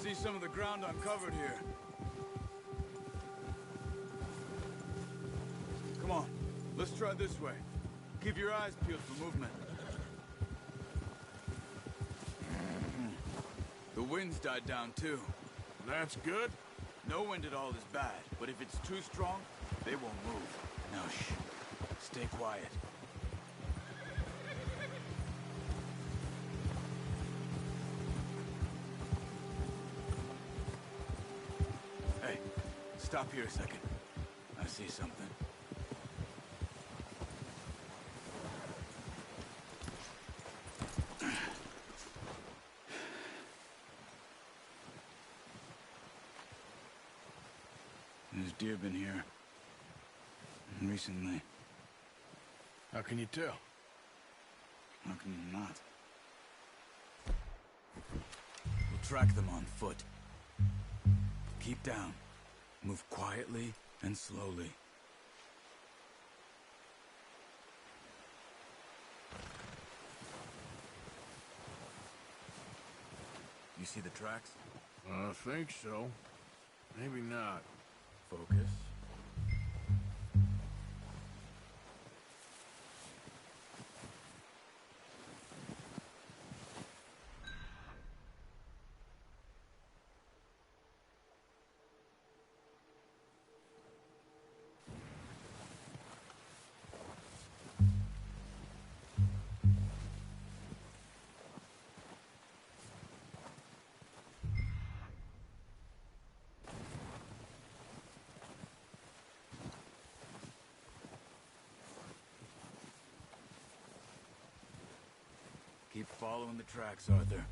See some of the ground uncovered here. Come on, let's try this way. Keep your eyes peeled for movement. The wind's died down too. That's good? No wind at all is bad, but if it's too strong, they won't move. Now shh, stay quiet. Stop here a second. I see something. There's deer been here. Recently. How can you tell? How can you not? We'll track them on foot. Keep down. Move quietly and slowly. You see the tracks? I think so. Maybe not. Focus. Keep following the tracks, Arthur.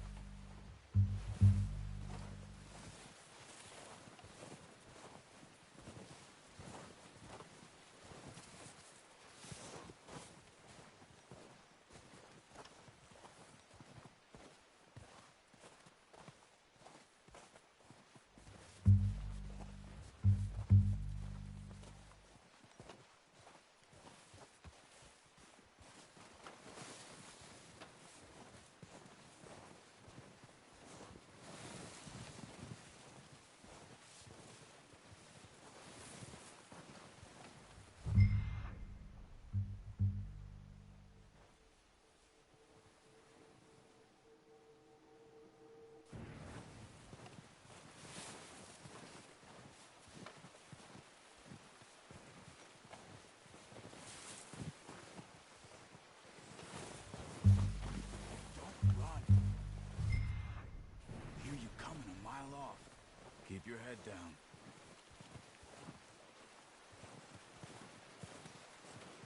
down.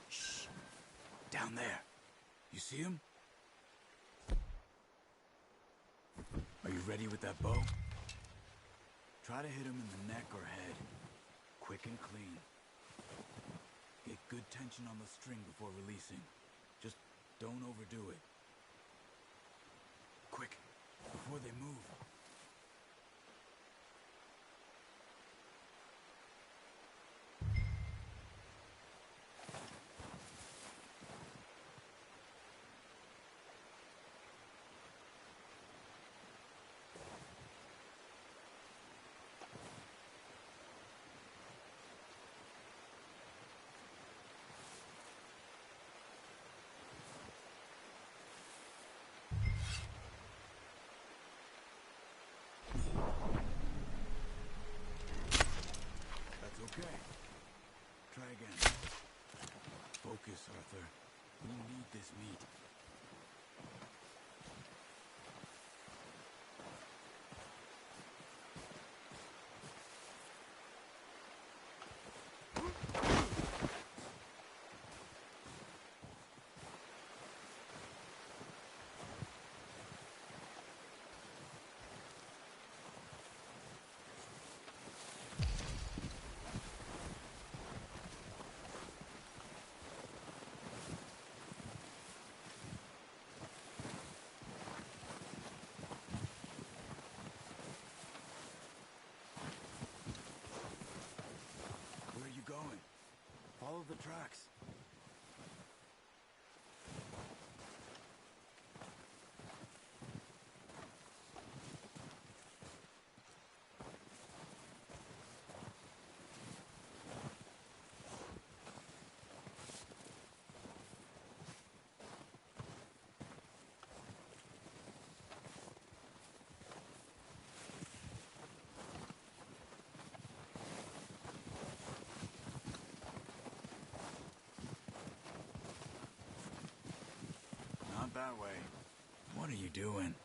Shh. Down there. You see him? Are you ready with that bow? Try to hit him in the neck or head. Quick and clean. Get good tension on the string before releasing. Just don't overdo it. Quick, before they move. Okay. Try again. Focus, Arthur. We need this meat. Follow the tracks. That way. What are you doing?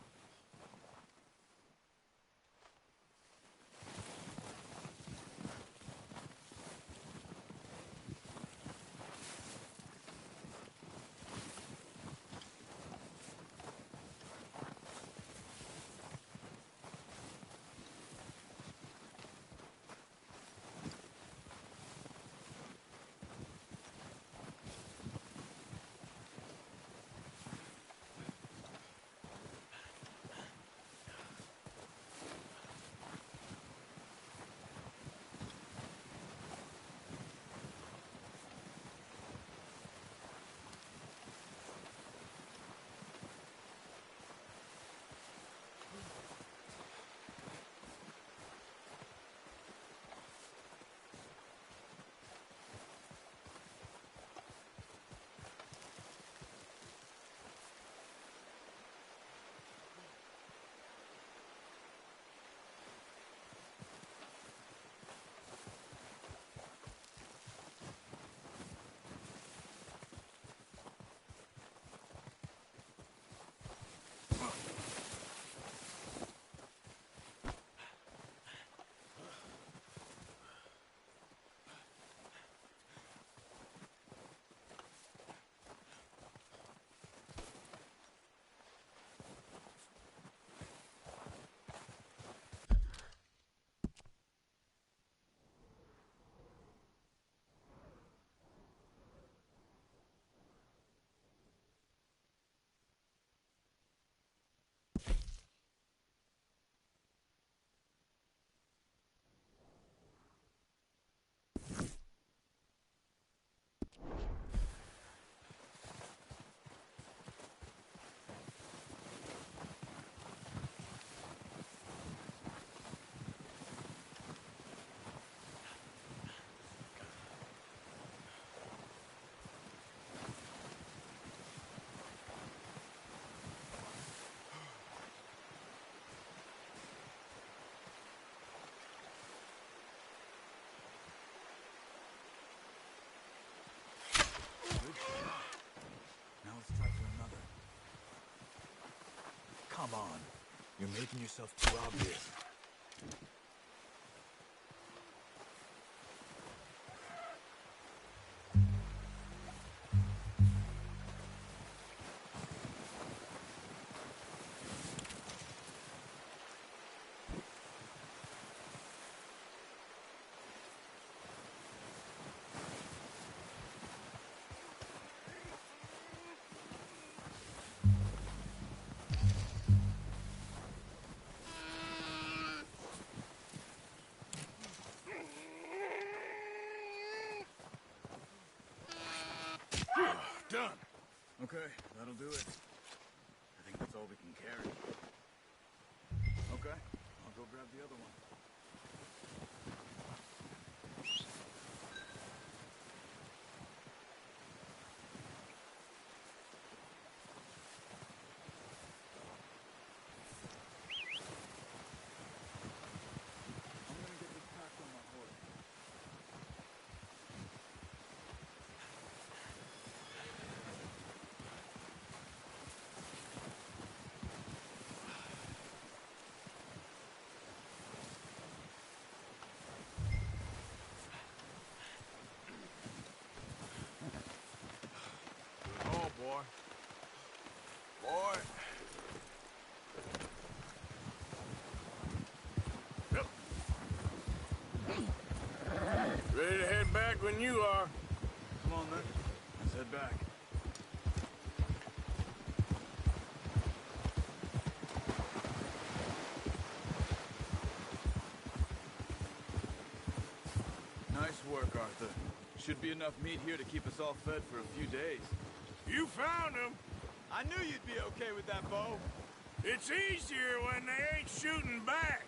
Come on. You're making yourself too obvious. done. Okay, that'll do it. I think that's all we can carry. Okay, I'll go grab the other one. Boy. Boy. Yep. Ready to head back when you are. Come on, then. Let's head back. Nice work, Arthur. Should be enough meat here to keep us all fed for a few days. You found him. I knew you'd be okay with that bow. It's easier when they ain't shooting back.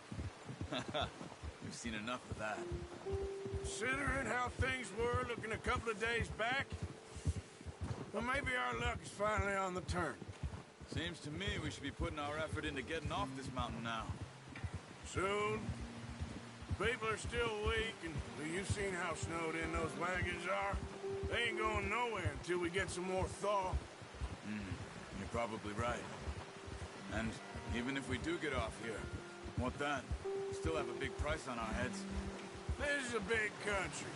We've seen enough of that. Considering how things were looking a couple of days back, well, maybe our luck is finally on the turn. Seems to me we should be putting our effort into getting off this mountain now. Soon. People are still weak, and well, you've seen how snowed in those wagons are. They ain't going nowhere until we get some more thaw. You're probably right. And even if we do get off here, what then? We still have a big price on our heads. This is a big country.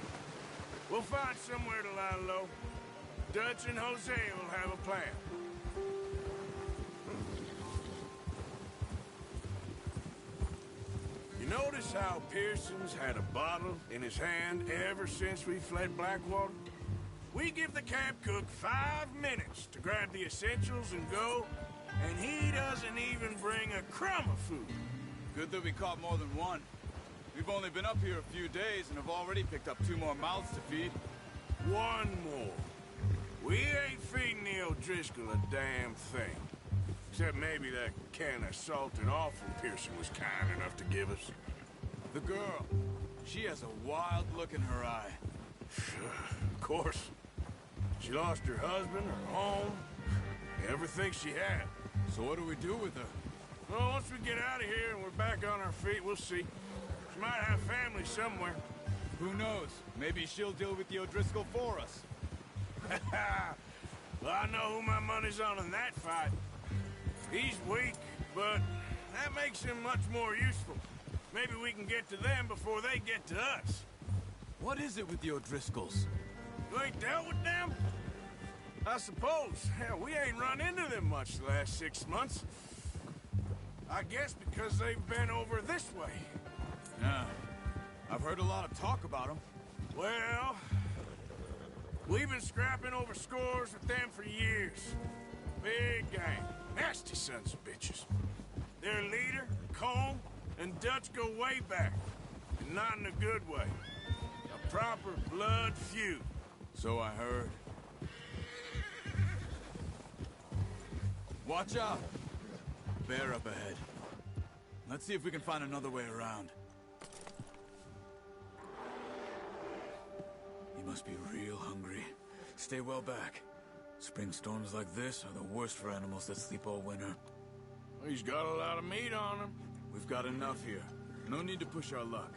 We'll find somewhere to lie low. Dutch and Jose will have a plan. You notice how Pearson's had a bottle in his hand ever since we fled Blackwater? We give the camp cook 5 minutes to grab the essentials and go, and he doesn't even bring a crumb of food. Good that we caught more than one. We've only been up here a few days and have already picked up 2 more mouths to feed. 1 more. We ain't feeding the O'Driscoll a damn thing. Except maybe that can of salted offal Pearson was kind enough to give us. The girl. She has a wild look in her eye. Of course. She lost her husband, her home, everything she had. So what do we do with her? Well, once we get out of here and we're back on our feet, we'll see. She might have family somewhere. Who knows? Maybe she'll deal with the O'Driscoll for us. Well, I know who my money's on in that fight. He's weak, but that makes him much more useful. Maybe we can get to them before they get to us. What is it with the O'Driscolls? You ain't dealt with them? I suppose. Hell, we ain't run into them much the last 6 months. I guess because they've been over this way. Yeah. I've heard a lot of talk about them. Well, we've been scrapping over scores with them for years. Big gang. Nasty sons of bitches. Their leader, Combe, and Dutch go way back. And not in a good way. A proper blood feud. So I heard. Watch out! Bear up ahead. Let's see if we can find another way around. He must be real hungry. Stay well back. Spring storms like this are the worst for animals that sleep all winter. He's got a lot of meat on him. We've got enough here. No need to push our luck.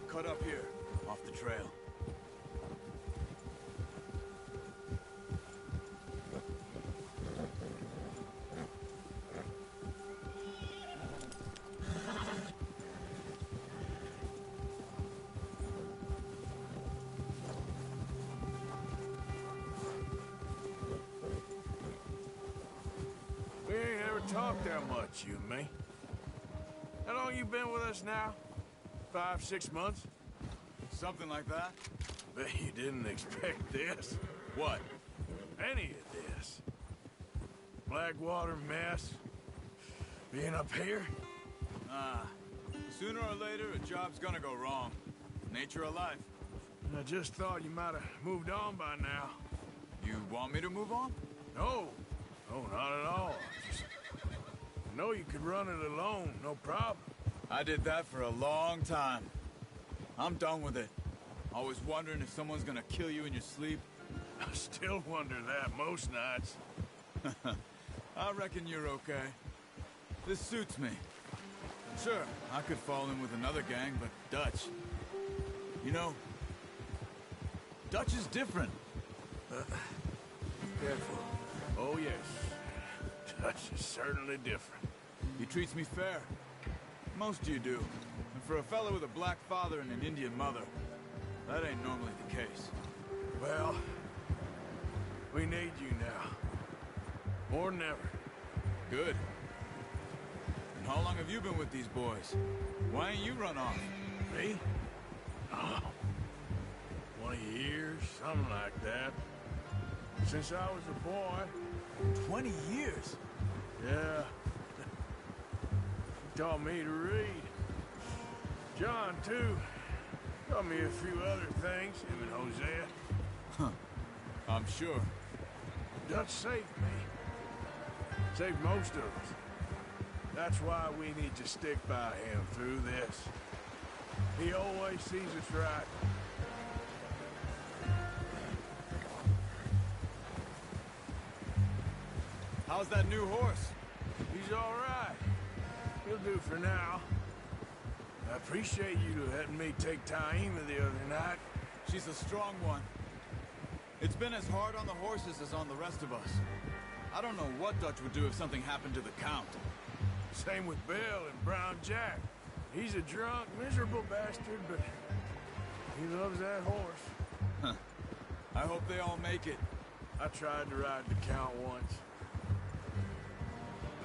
Cut up here, off the trail. We ain't ever talk that much, you and me. How long you been with us now? 5, 6 months? Something like that. Bet you didn't expect this. What? Any of this. Blackwater mess. Being up here? Sooner or later, a job's gonna go wrong. Nature of life. I just thought you might have moved on by now. You want me to move on? No. No, not at all. Just know you could run it alone, no problem. I did that for a long time. I'm done with it. Always wondering if someone's gonna kill you in your sleep. I still wonder that most nights. I reckon you're okay. This suits me. Sure, I could fall in with another gang, but Dutch... You know, Dutch is different. Careful. Oh, yes. Dutch is certainly different. He treats me fair. Most of you do. And for a fellow with a black father and an Indian mother, that ain't normally the case. Well, we need you now. More than ever. Good. And how long have you been with these boys? Why ain't you run off? Me? Oh, 20 years, something like that. Since I was a boy. 20 years? Yeah. He taught me to read. John, too. Taught me a few other things, him and Hosea. Huh. I'm sure. Dutch saved me. Saved most of us. That's why we need to stick by him through this. He always sees us right. How's that new horse? He's all right. He'll do for now. I appreciate you letting me take Taima the other night. She's a strong one. It's been as hard on the horses as on the rest of us. I don't know what Dutch would do if something happened to the Count. Same with Bill and Brown Jack. He's a drunk, miserable bastard, but he loves that horse. Huh. I hope they all make it. I tried to ride the Count once.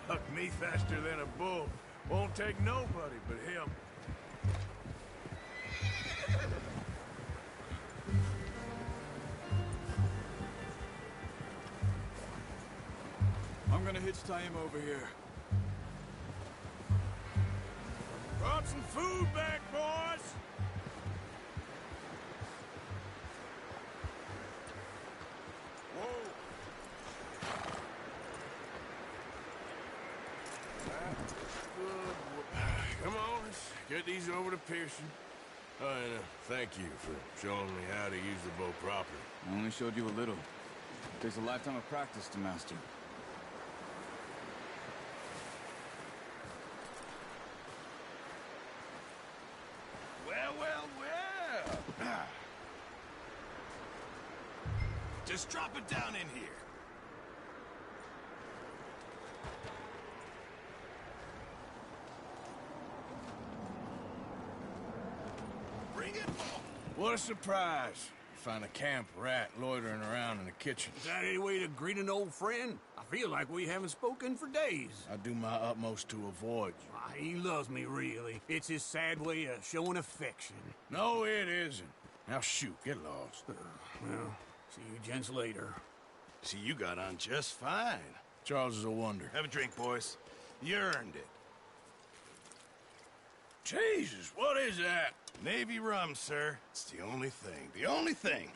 Bucked me faster than a bull. Won't take nobody but him. I'm gonna hitch tie him over here. Brought some food back, boys! Whoa! Come on, let's get these over to Pearson. Oh, and thank you for showing me how to use the bow properly. I only showed you a little. It takes a lifetime of practice to master. Well, well, well. Just drop it down in here. Bring it on. What a surprise. Find a camp rat loitering around in the kitchen. Is that any way to greet an old friend? I feel like we haven't spoken for days. I do my utmost to avoid you. He loves me, really. It's his sad way of showing affection. No, it isn't. Now shoot, get lost. Well, see you gents later. See, you got on just fine. Charles is a wonder. Have a drink, boys. You earned it. Jesus, what is that? Navy rum, sir. It's the only thing. The only thing.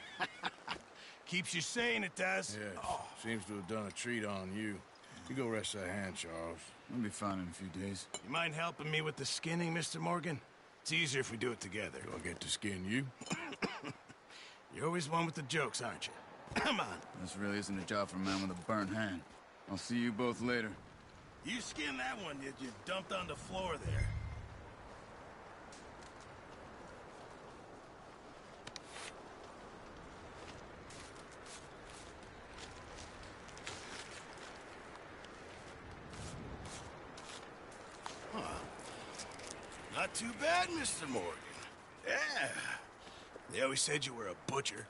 Keeps you sane, it does. Yes, seems to have done a treat on you. You go rest that hand, Charles. I'll be fine in a few days. You mind helping me with the skinning, Mr. Morgan? It's easier if we do it together. Do I get to skin you? You're always one with the jokes, aren't you? Come on. This really isn't a job for a man with a burnt hand. I'll see you both later. You skin that one that you dumped on the floor there. Not too bad, Mr. Morgan. Yeah. They always said you were a butcher.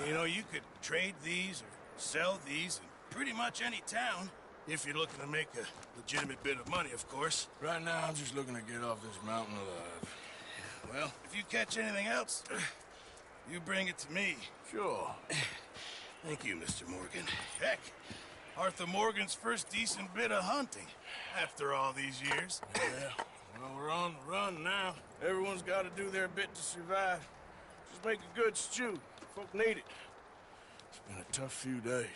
You know, you could trade these or sell these in pretty much any town. If you're looking to make a legitimate bit of money, of course. Right now, I'm just looking to get off this mountain alive. Well, if you catch anything else, you bring it to me. Sure. Thank you, Mr. Morgan. Heck, Arthur Morgan's first decent bit of hunting after all these years. Yeah, well, we're on the run now. Everyone's got to do their bit to survive. Just make a good stew. Folk need it. It's been a tough few days.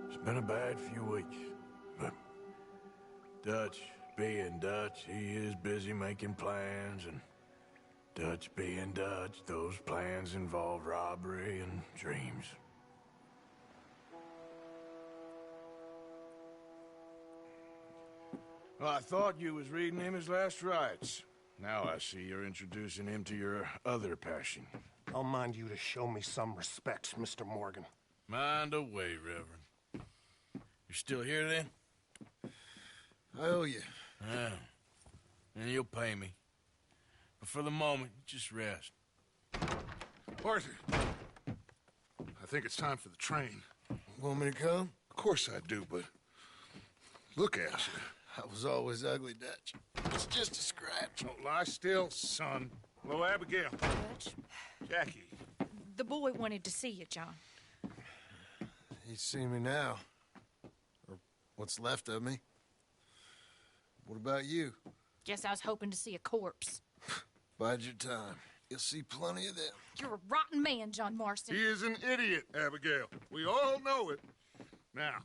It's been a bad few weeks, but Dutch being Dutch, he is busy making plans, and Dutch being Dutch, those plans involve robbery and dreams. Well, I thought you was reading him his last rites. Now I see you're introducing him to your other passion. I'll mind you to show me some respect, Mr. Morgan. Mind away, Reverend. You still here, then? I owe you. Yeah. And you'll pay me. But for the moment, just rest. Arthur, I think it's time for the train. Want me to come? Of course I do, but look at you. I was always ugly, Dutch. It's just a scratch. Don't lie still, son. Hello, Abigail. Dutch, Jackie. the boy wanted to see you, John. He's seen me now. Or what's left of me. What about you? Guess I was hoping to see a corpse. Bide your time. You'll see plenty of them. You're a rotten man, John Marston. He is an idiot, Abigail. We all know it. Now,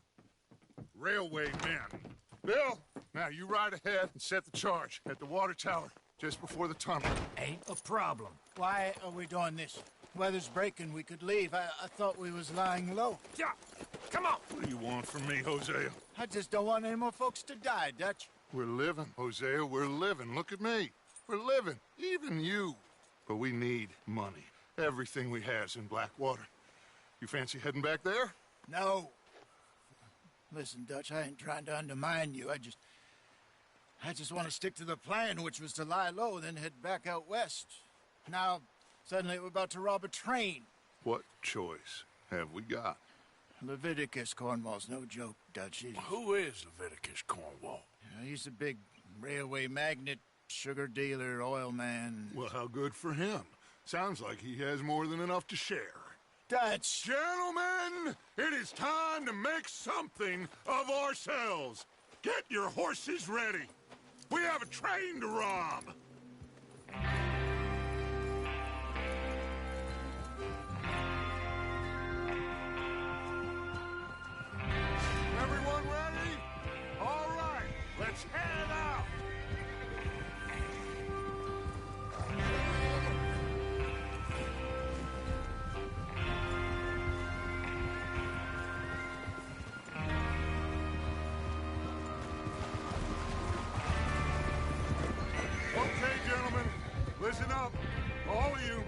railway men. Bill, now you ride ahead and set the charge at the water tower just before the tunnel. Ain't a problem. Why are we doing this? Weather's breaking. We could leave. I thought we was lying low. Yeah, come on. What do you want from me, Hosea? I just don't want any more folks to die, Dutch. We're living, Hosea. We're living. Look at me. We're living. Even you. But we need money. Everything we has in Blackwater. You fancy heading back there? No. Listen, Dutch, I ain't trying to undermine you. I just want to stick to the plan, which was to lie low, then head back out west. Now, suddenly we're about to rob a train. What choice have we got? Leviticus Cornwall's no joke, Dutch. Who is Leviticus Cornwall? He's a big railway magnate, sugar dealer, oil man. Well, how good for him. Sounds like he has more than enough to share. Dutch! Gentlemen, it is time to make something of ourselves. Get your horses ready. We have a train to rob. Everyone ready? All right, let's head out. Okay, gentlemen, listen up, all of you.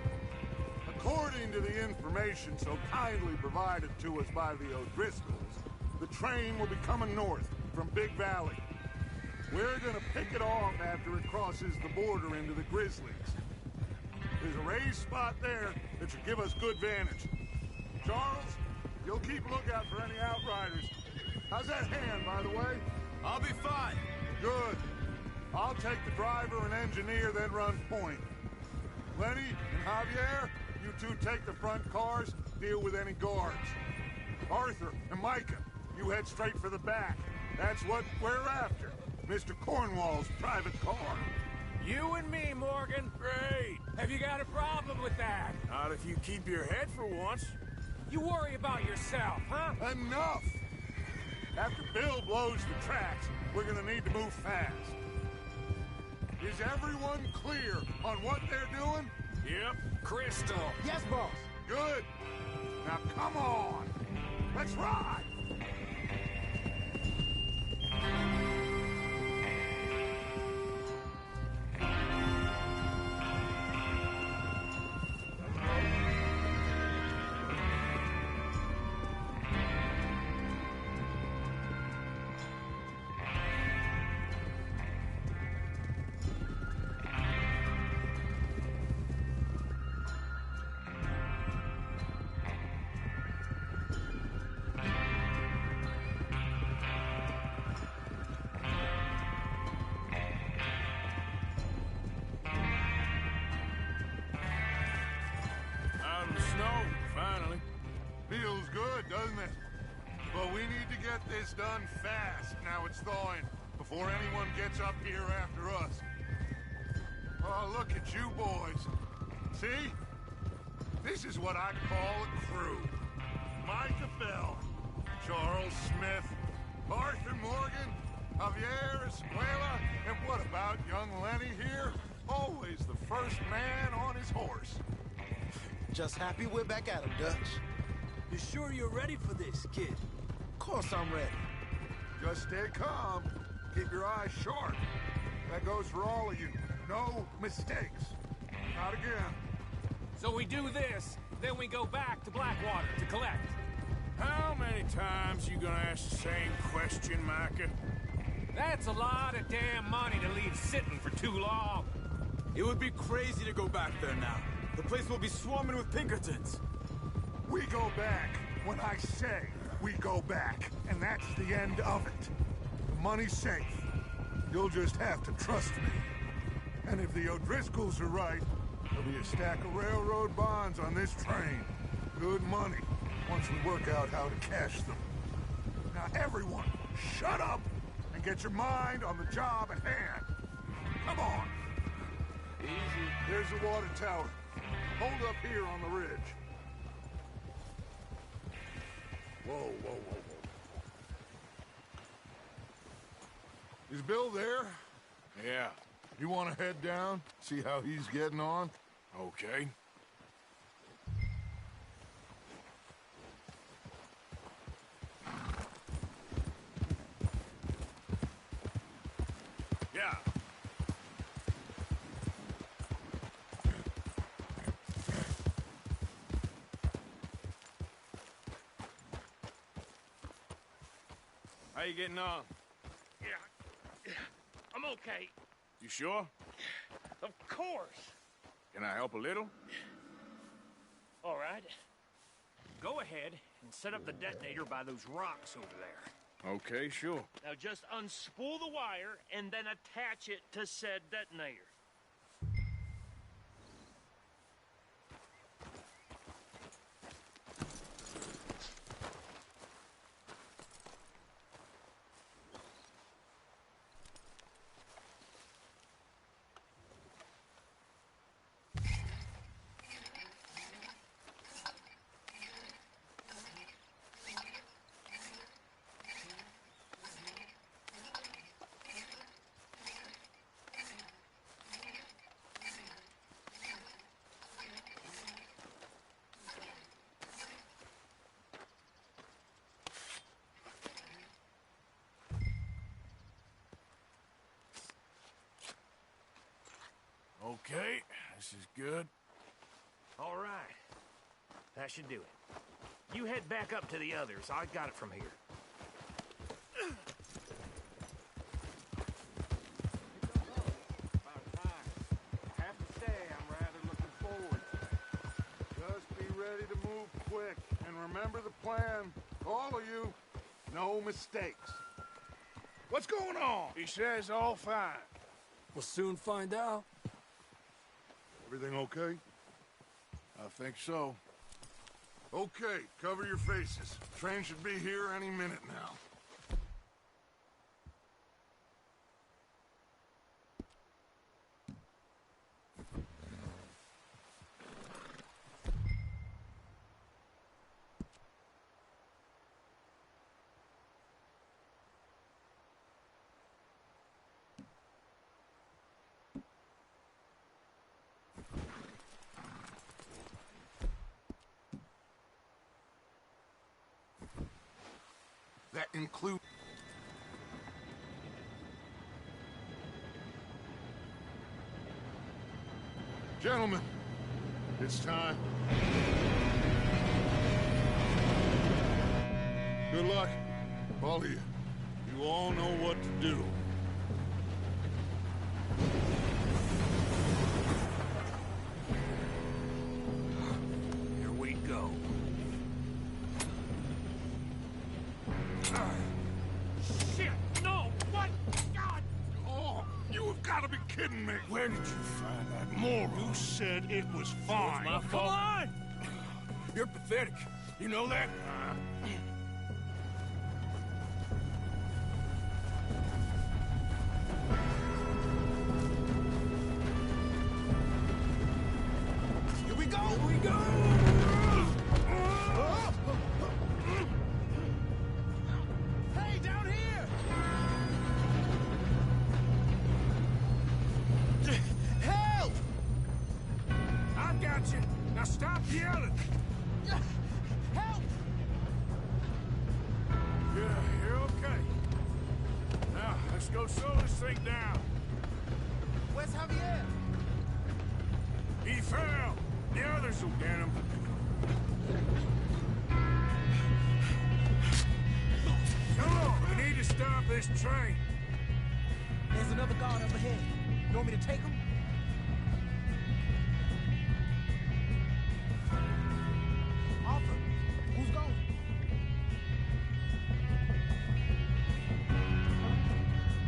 According to the information so kindly provided to us by the O'Driscolls, the train will be coming north from Big Valley. We're gonna pick it off after it crosses the border into the Grizzlies. There's a raised spot there that should give us good vantage. Charles, you'll keep a lookout for any outriders. How's that hand, by the way? I'll be fine. Good. I'll take the driver and engineer, then run point. Lenny and Javier, you two take the front cars, deal with any guards. Arthur and Micah, you head straight for the back. That's what we're after. Mr. Cornwall's private car. You and me, Morgan. Great. Have you got a problem with that? Not if you keep your head for once. You worry about yourself, huh? Enough! After Bill blows the tracks, we're gonna need to move fast. Is everyone clear on what they're doing? Yep. Crystal. Yes, boss. Good. Now come on. Let's ride. get this done fast. Now it's thawing, before anyone gets up here after us. Oh, look at you boys. See? This is what I call a crew. Micah Bell, Charles Smith, Arthur Morgan, Javier Escuela, and what about young Lenny here? Always the first man on his horse. Just happy we're back at him, Dutch. You sure you're ready for this, kid? Of course I'm ready. Just stay calm. Keep your eyes sharp. That goes for all of you. No mistakes. Not again. So we do this, then we go back to Blackwater to collect. How many times you gonna ask the same question, Micah? That's a lot of damn money to leave sitting for too long. It would be crazy to go back there now. The place will be swarming with Pinkertons. We go back when I say we go back, and that's the end of it. The money's safe. You'll just have to trust me. And if the O'Driscolls are right, there'll be a stack of railroad bonds on this train. Good money, once we work out how to cash them. Now everyone, shut up and get your mind on the job at hand. Come on. Easy. There's the water tower. Hold up here on the ridge. Whoa, whoa, whoa, whoa. Is Bill there? Yeah. You want to head down, see how he's getting on? Okay. Yeah. How you getting on? Yeah, I'm okay. You sure? Of course. Can I help a little? All right. Go ahead and set up the detonator by those rocks over there. Okay, sure. Now just unspool the wire and then attach it to said detonator. Okay, this is good. All right. That should do it. You head back up to the others. I got it from here. About time. Have to say, I'm rather looking forward to it. Just be ready to move quick. And remember the plan. All of you, no mistakes. What's going on? He says all fine. We'll soon find out. Everything okay? I think so. Okay, cover your faces. Train should be here any minute now. That includes... Gentlemen, it's time. Good luck, all of you. You all know what to do. Here we go. Shit! No! What? God! Oh, you have got to be kidding me. Where did you find that moron? You said it was fine. My fault. Come on! You're pathetic. You know that? Hey, down here! Help! I got you. Now stop yelling. Help! Yeah, you're okay. Now, let's go slow this thing down. Where's Javier? He fell. The others will get him. Come on, we need to stop this train. There's another guard up ahead. You want me to take him? Arthur, who's going?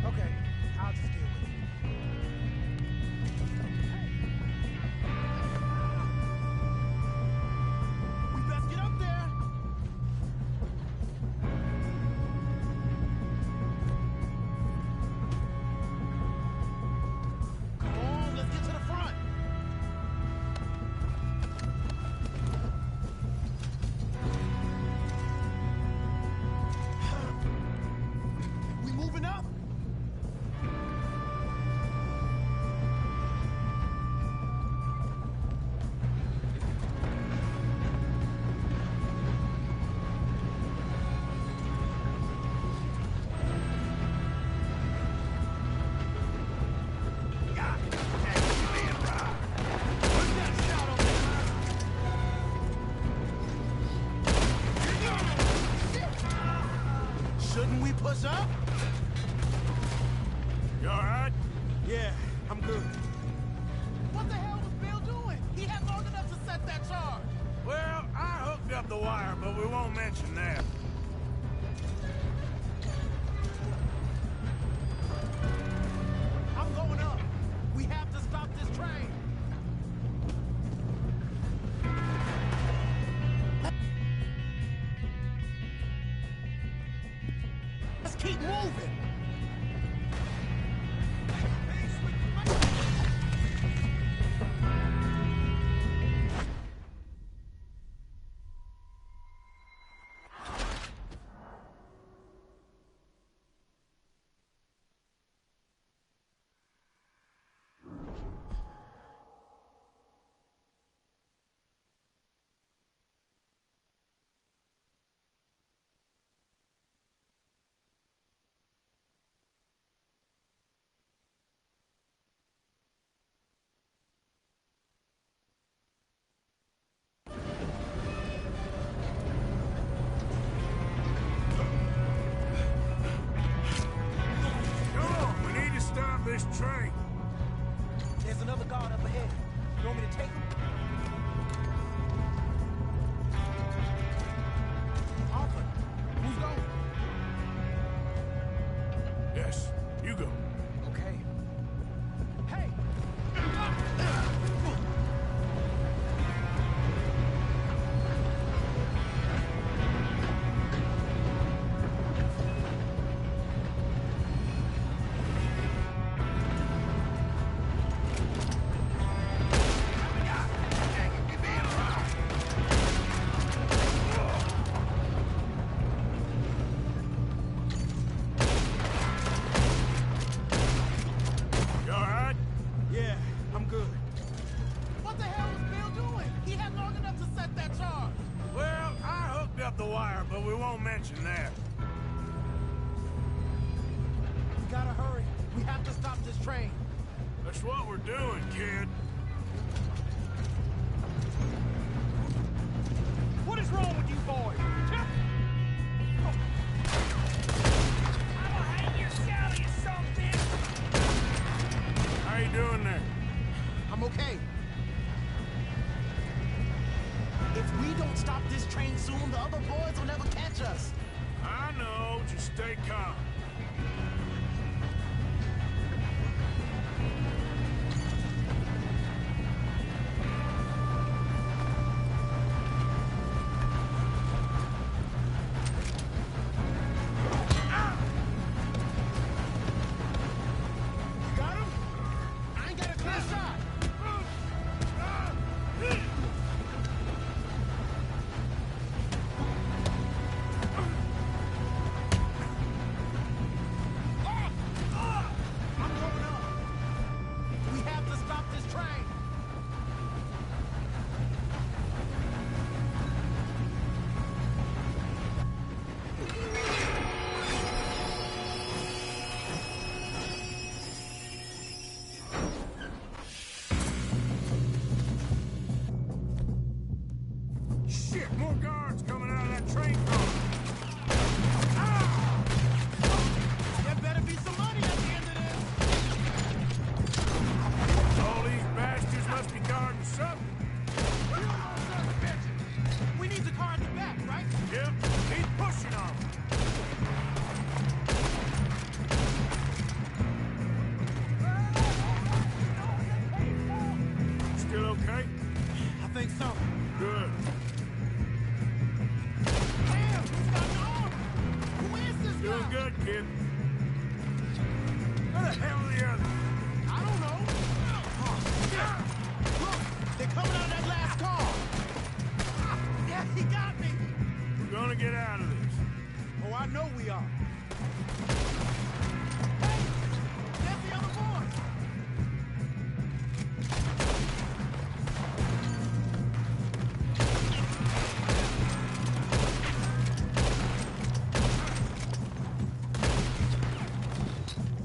Okay, I'll just deal with it. We best get up there! Come on, let's get to the front! We moving up? Shouldn't we push up? You all right? Yeah, I'm good. What the hell was Bill doing? He had long enough to set that charge. Well, I hooked up the wire, but we won't mention that. I'm going up. We have to stop this train. Let's keep moving. Come on, we need to stop this train. There's another guard up ahead. You want me to take him? Arthur, who's going? Yes, you go. Okay. Hey! You all right? Yeah, I'm good. What the hell was Bill doing? He had long enough to set that charge. Well, I hooked up the wire, but we won't mention that. We gotta hurry. We have to stop this train. That's what we're doing, kid. What is wrong with you boys? How you doing there? I'm okay. If we don't stop this train soon, the other boys will never catch us. I know, just stay calm.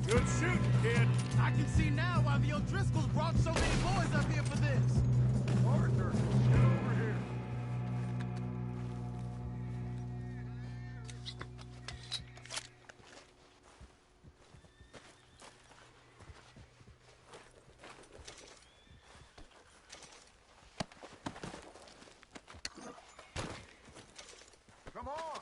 Good shooting, kid. I can see now why the O'Driscolls brought so many boys up here for this. Arthur, get over here. Come on.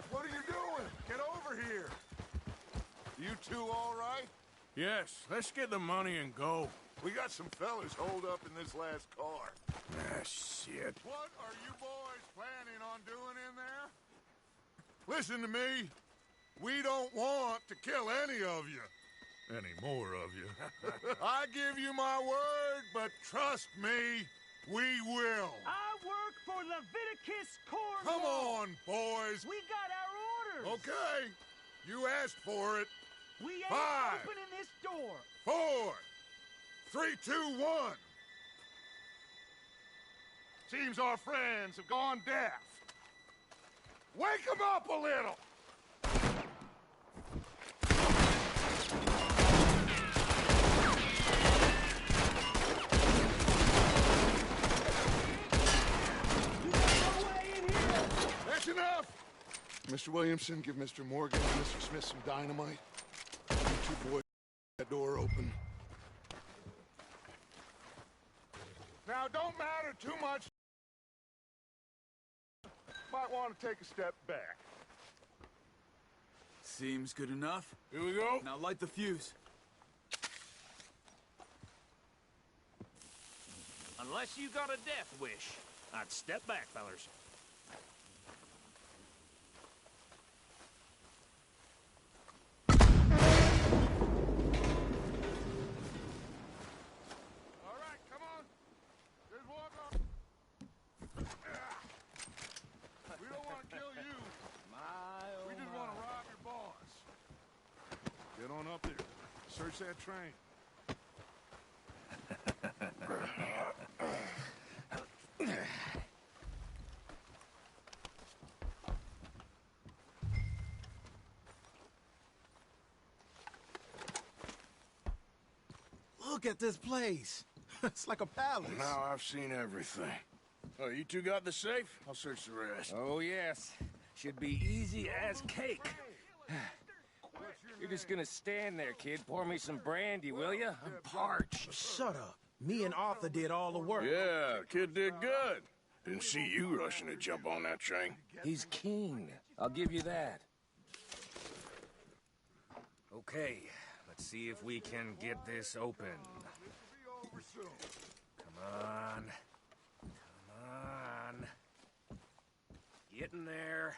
What are you doing? Get over here. You two all right? Yes, let's get the money and go. We got some fellas holed up in this last car. Ah, shit. What are you boys planning on doing in there? Listen to me. We don't want to kill any of you. Any more of you. I give you my word, but trust me, we will. I work for Leviticus Corps. Come on, boys. We got our orders. Okay. You asked for it. We ain't 5, opening this door. 4, 3, 2, 1. Seems our friends have gone deaf. Wake them up a little. That's enough. Mr. Williamson, give Mr. Morgan and Mr. Smith some dynamite. You two boys, that door open. Now, don't matter too much. Might want to take a step back. Seems good enough. Here we go. Now light the fuse. Unless you got a death wish, I'd step back, fellers. All right, come on. Just walk up. We don't want to kill you. We just want to rob your boss. Get on up there. Search that train. Look at this place. It's like a palace. Now I've seen everything. Oh, you two got the safe? I'll search the rest. Oh, yes. Should be easy as cake. You're just gonna stand there, kid. Pour me some brandy, will you? I'm parched. Shut up. Me and Arthur did all the work. Yeah, kid did good. Didn't see you rushing to jump on that train. He's keen. I'll give you that. Okay, let's see if we can get this open. Come on. Come on. Get in there.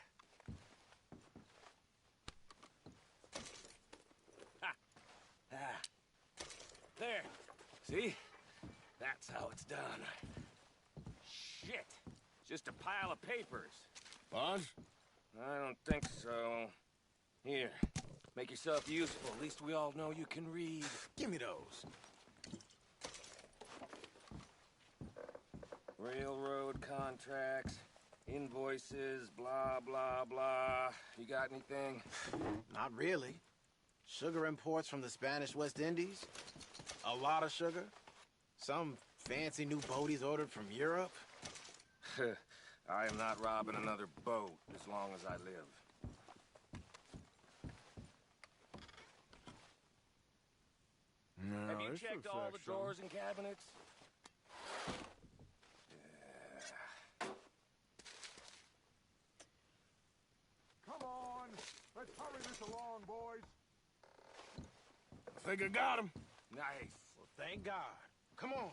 Ha! Ah. There. See? That's how it's done. Shit. Just a pile of papers. Bonds? I don't think so. Here. Make yourself useful. At least we all know you can read. Give me those. Railroad contracts, invoices, blah, blah, blah. You got anything? Not really. Sugar imports from the Spanish West Indies. A lot of sugar. Some fancy new boat he's ordered from Europe. I am not robbing another boat as long as I live. No, Have you this checked looks all like the something. drawers and cabinets? Come on. Let's hurry this along, boys. I think I got him. Nice. Well, thank God. Come on.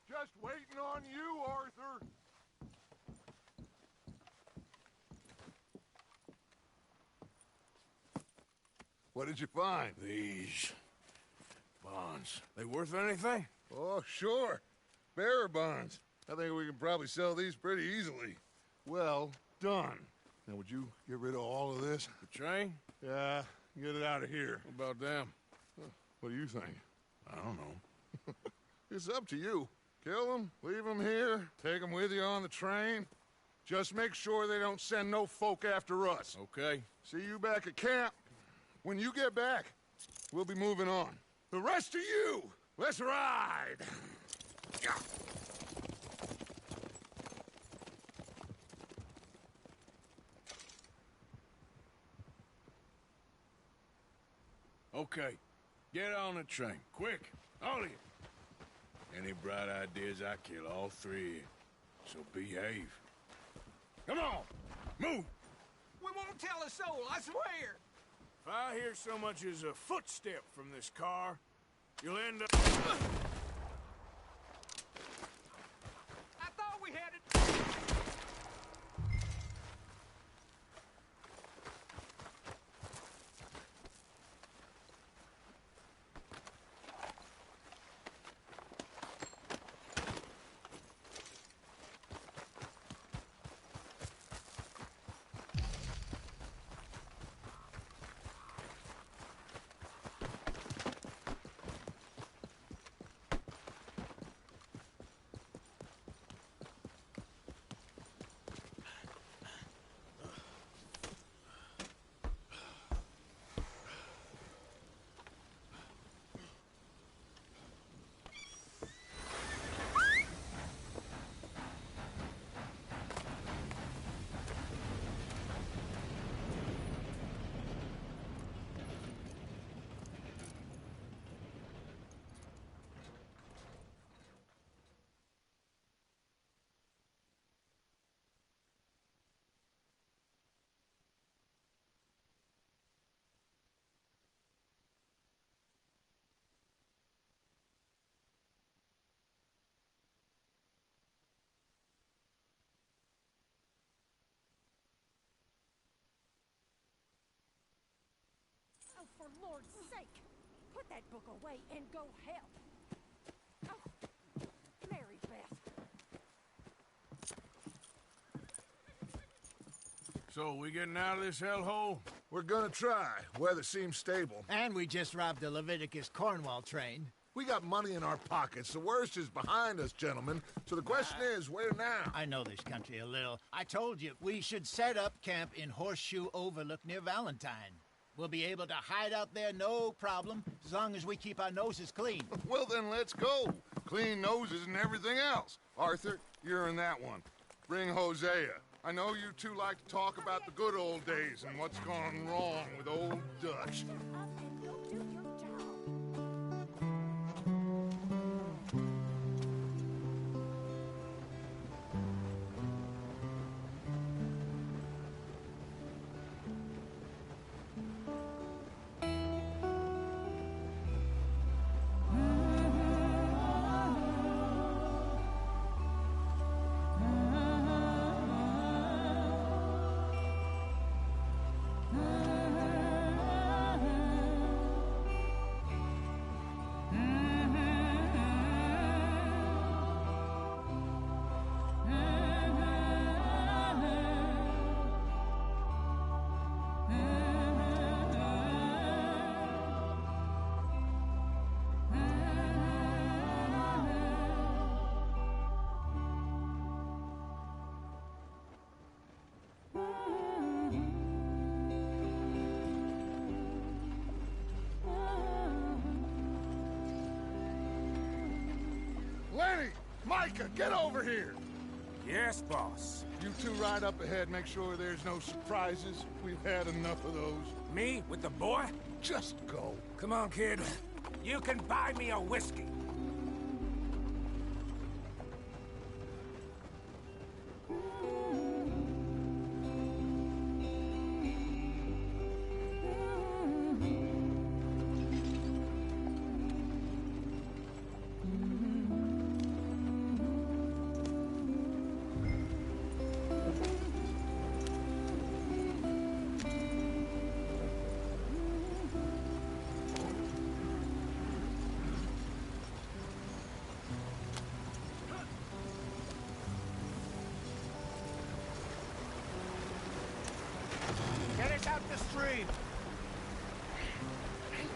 Just waiting on you, Arthur. What did you find? These bonds. They worth anything? Oh, sure. Bearer bonds. I think we can probably sell these pretty easily. Well done. Now, would you get rid of all of this? The train? Yeah, get it out of here. What about them? What do you think? I don't know. It's up to you. Kill them, leave them here, take them with you on the train. Just make sure they don't send no folk after us. Okay. See you back at camp. When you get back, we'll be moving on. The rest of you, let's ride! Okay. Get on the train. Quick. All of you. Any bright ideas, I kill all three. So behave. Come on! Move! We won't tell a soul, I swear! If I hear so much as a footstep from this car, you'll end up... I thought we had it... Oh, for Lord's sake! Put that book away and go help! Oh, Mary Beth. So, we getting out of this hellhole? We're gonna try. Weather seems stable. And we just robbed the Leviticus Cornwall train. We got money in our pockets. The worst is behind us, gentlemen. So the question is, where now? I know this country a little. I told you, we should set up camp in Horseshoe Overlook near Valentine. We'll be able to hide out there, no problem, as long as we keep our noses clean. Well, then let's go. Clean noses and everything else. Arthur, you're in that one. Bring Hosea. I know you two like to talk about the good old days and what's gone wrong with old Dutch. Lenny! Micah, get over here! Yes, boss. You two ride up ahead, make sure there's no surprises. We've had enough of those. Me? With the boy? Just go. Come on, kid. You can buy me a whiskey.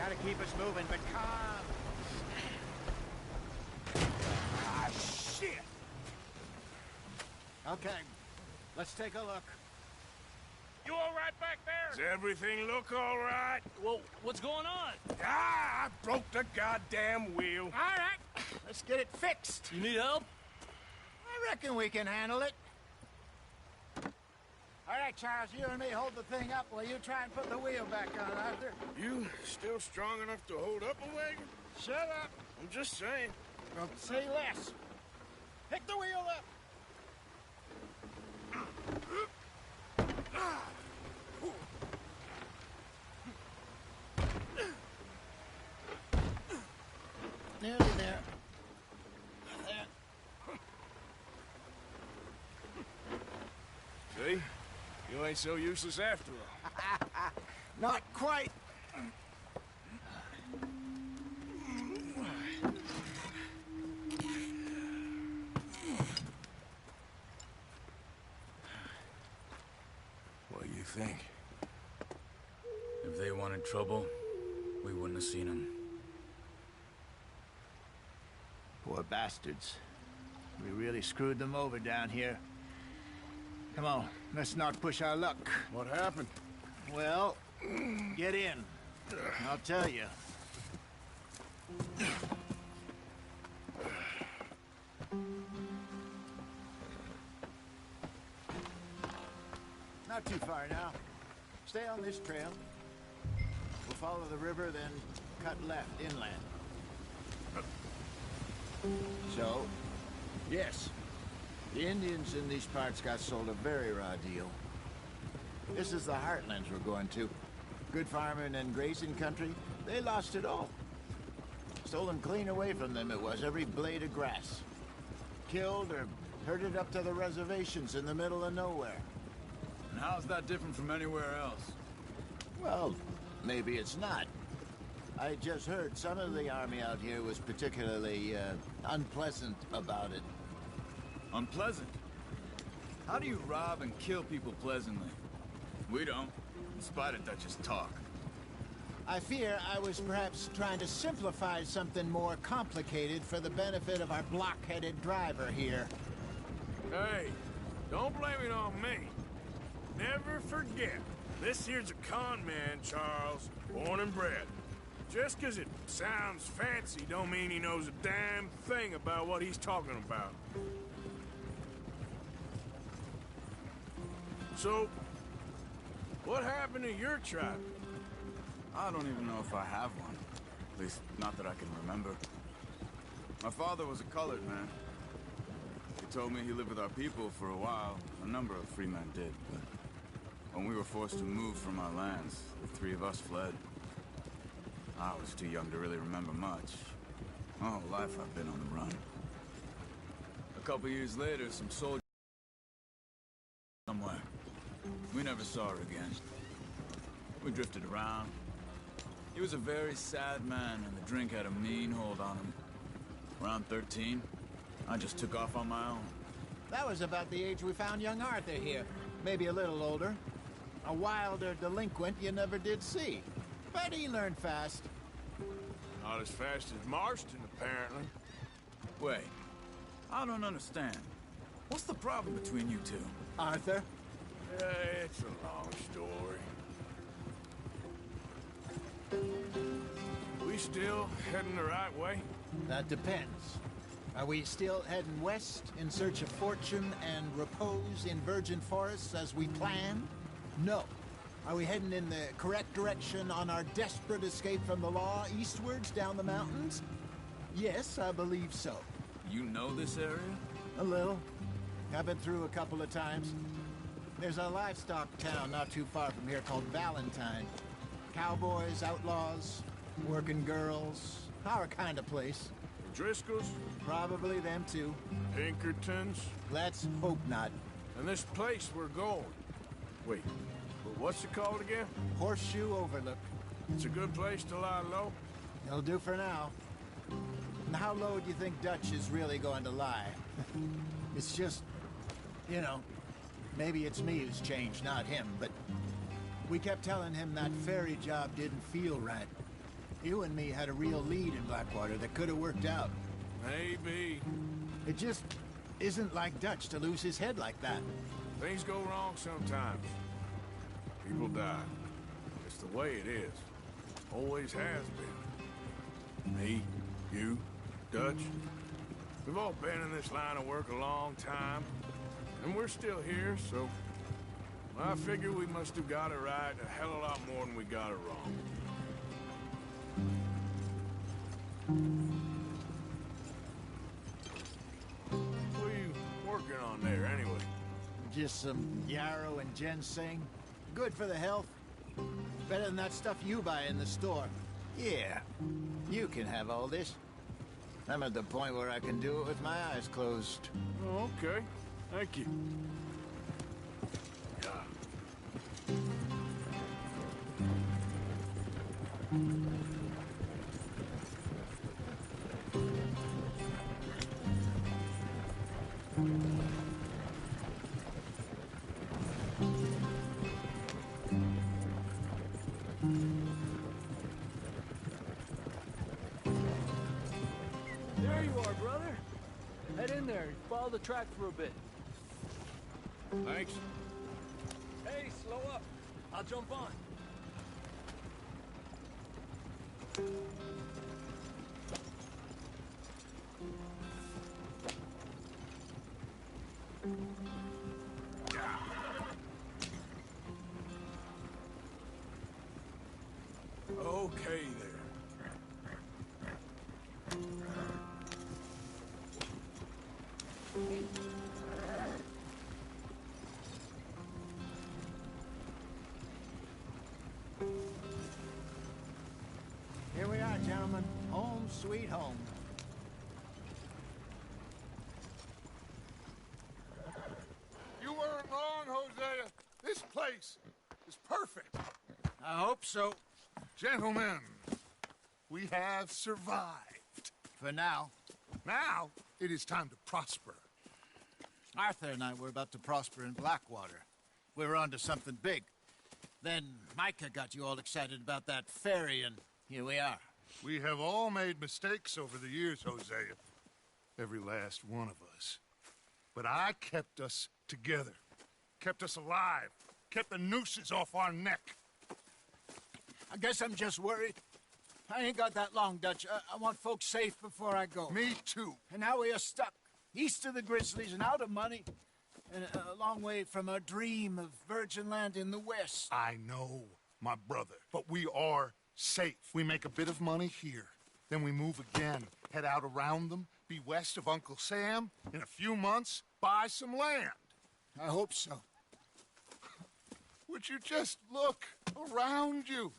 Gotta keep us moving, but calm. Ah, shit! Okay, let's take a look. You all right back there? Does everything look all right? Well, what's going on? Ah, I broke the goddamn wheel. All right, let's get it fixed. You need help? I reckon we can handle it. All right, Charles, you and me hold the thing up while you try and put the wheel back on, Arthur. You still strong enough to hold up a wagon? Shut up. I'm just saying. Well, say less. Pick the wheel up. Nearly there. There. See? You ain't so useless after all. Not quite. What do you think? If they wanted trouble, we wouldn't have seen them. Poor bastards. We really screwed them over down here. Come on, let's not push our luck. What happened? Well, get in. I'll tell you. Not too far now. Stay on this trail. We'll follow the river, then cut left inland. So, yes, the Indians in these parts got sold a very raw deal. This is the heartlands we're going to. Good farming and grazing country, they lost it all. Stolen clean away from them it was, every blade of grass. Killed or herded up to the reservations in the middle of nowhere. And how's that different from anywhere else? Well, maybe it's not. I just heard some of the army out here was particularly, unpleasant about it. Unpleasant? How do you rob and kill people pleasantly? We don't, in spite of Dutch's talk. I fear I was perhaps trying to simplify something more complicated for the benefit of our block-headed driver here. Hey, don't blame it on me. Never forget, this here's a con man, Charles, born and bred. Just 'cause it sounds fancy don't mean he knows a damn thing about what he's talking about. So, what happened to your tribe? I don't even know if I have one. At least, not that I can remember. My father was a colored man. He told me he lived with our people for a while. A number of free men did, but when we were forced to move from our lands, the three of us fled. I was too young to really remember much. My whole life I've been on the run. A couple years later, some soldiers somewhere. We never saw her again. We drifted around. He was a very sad man, and the drink had a mean hold on him. Around 13, I just took off on my own. That was about the age we found young Arthur here. Maybe a little older. A wilder delinquent you never did see. But he learned fast. Not as fast as Marston, apparently. Wait, I don't understand. What's the problem between you two? Arthur? It's a long story. We still heading the right way? That depends. Are we still heading west in search of fortune and repose in virgin forests as we planned? No. Are we heading in the correct direction on our desperate escape from the law eastwards down the mountains? Yes, I believe so. You know this area? A little. I've been through a couple of times. There's a livestock town not too far from here called Valentine. Cowboys, outlaws, working girls, our kind of place. Driscoll's? Probably them too. Pinkertons? Let's hope not. And this place we're going. Wait, what's it called again? Horseshoe Overlook. It's a good place to lie low? It'll do for now. And how low do you think Dutch is really going to lie? It's just, you know, maybe it's me who's changed, not him, but we kept telling him that ferry job didn't feel right. You and me had a real lead in Blackwater that could have worked out. Maybe. It just isn't like Dutch to lose his head like that. Things go wrong sometimes. People die. It's the way it is. Always has been. Me, you, Dutch. We've all been in this line of work a long time. And we're still here, so... I figure we must have got it right a hell of a lot more than we got it wrong. What are you working on there, anyway? Just some yarrow and ginseng. Good for the health. Better than that stuff you buy in the store. Yeah, you can have all this. I'm at the point where I can do it with my eyes closed. Oh, okay. Thank you. There you are, brother. Head in there. Follow the track for a bit. Thanks. Hey, slow up. I'll jump on. Okay there. Here we are, gentlemen. Home sweet home. You weren't wrong, Hosea. This place is perfect. I hope so. Gentlemen, we have survived. For now. Now, it is time to prosper. Arthur and I were about to prosper in Blackwater. We were onto something big. Then Micah got you all excited about that ferry, and here we are. We have all made mistakes over the years, Hosea. Every last one of us. But I kept us together. Kept us alive. Kept the nooses off our neck. I guess I'm just worried. I ain't got that long, Dutch. I want folks safe before I go. Me too. And now we are stuck. East of the Grizzlies and out of money. And a long way from our dream of virgin land in the west. I know, my brother. But we are safe. We make a bit of money here. Then we move again. Head out around them. Be west of Uncle Sam. In a few months, buy some land. I hope so. Would you just look around you?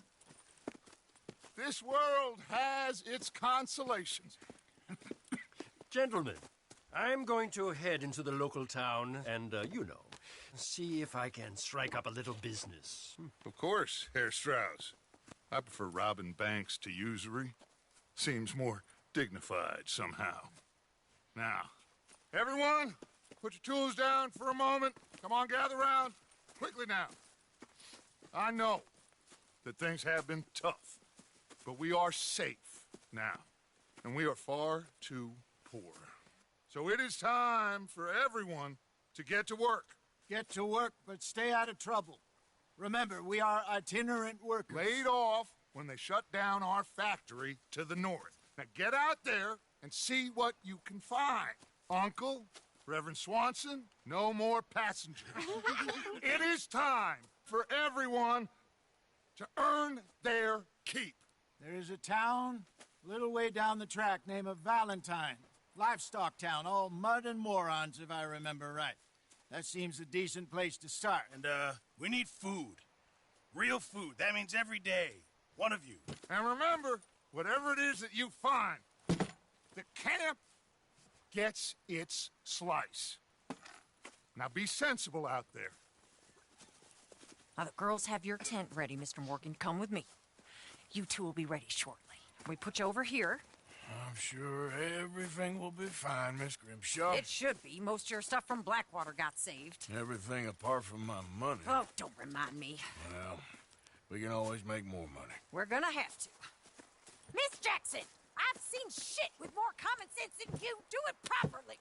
This world has its consolations. Gentlemen, I'm going to head into the local town and, see if I can strike up a little business. Of course, Herr Strauss. I prefer robbing banks to usury. Seems more dignified somehow. Now, everyone, put your tools down for a moment. Come on, gather round. Quickly now. I know that things have been tough, but we are safe now, and we are far too poor. So it is time for everyone to get to work. Get to work, but stay out of trouble. Remember, we are itinerant workers. Laid off when they shut down our factory to the north. Now get out there and see what you can find. Uncle, Reverend Swanson, no more passengers. It is time for everyone to earn their keep. There is a town a little way down the track named Valentine. Livestock town, all mud and morons, if I remember right. That seems a decent place to start. And, we need food. Real food. That means every day. One of you. And remember, whatever it is that you find, the camp gets its slice. Now be sensible out there. Now, the girls have your tent ready, Mr. Morgan. Come with me. You two will be ready shortly. We put you over here. I'm sure everything will be fine, Miss Grimshaw. It should be. Most of your stuff from Blackwater got saved. Everything apart from my money. Oh, don't remind me. Well, we can always make more money. We're gonna have to. Miss Jackson, I've seen shit with more common sense than you. Do it properly.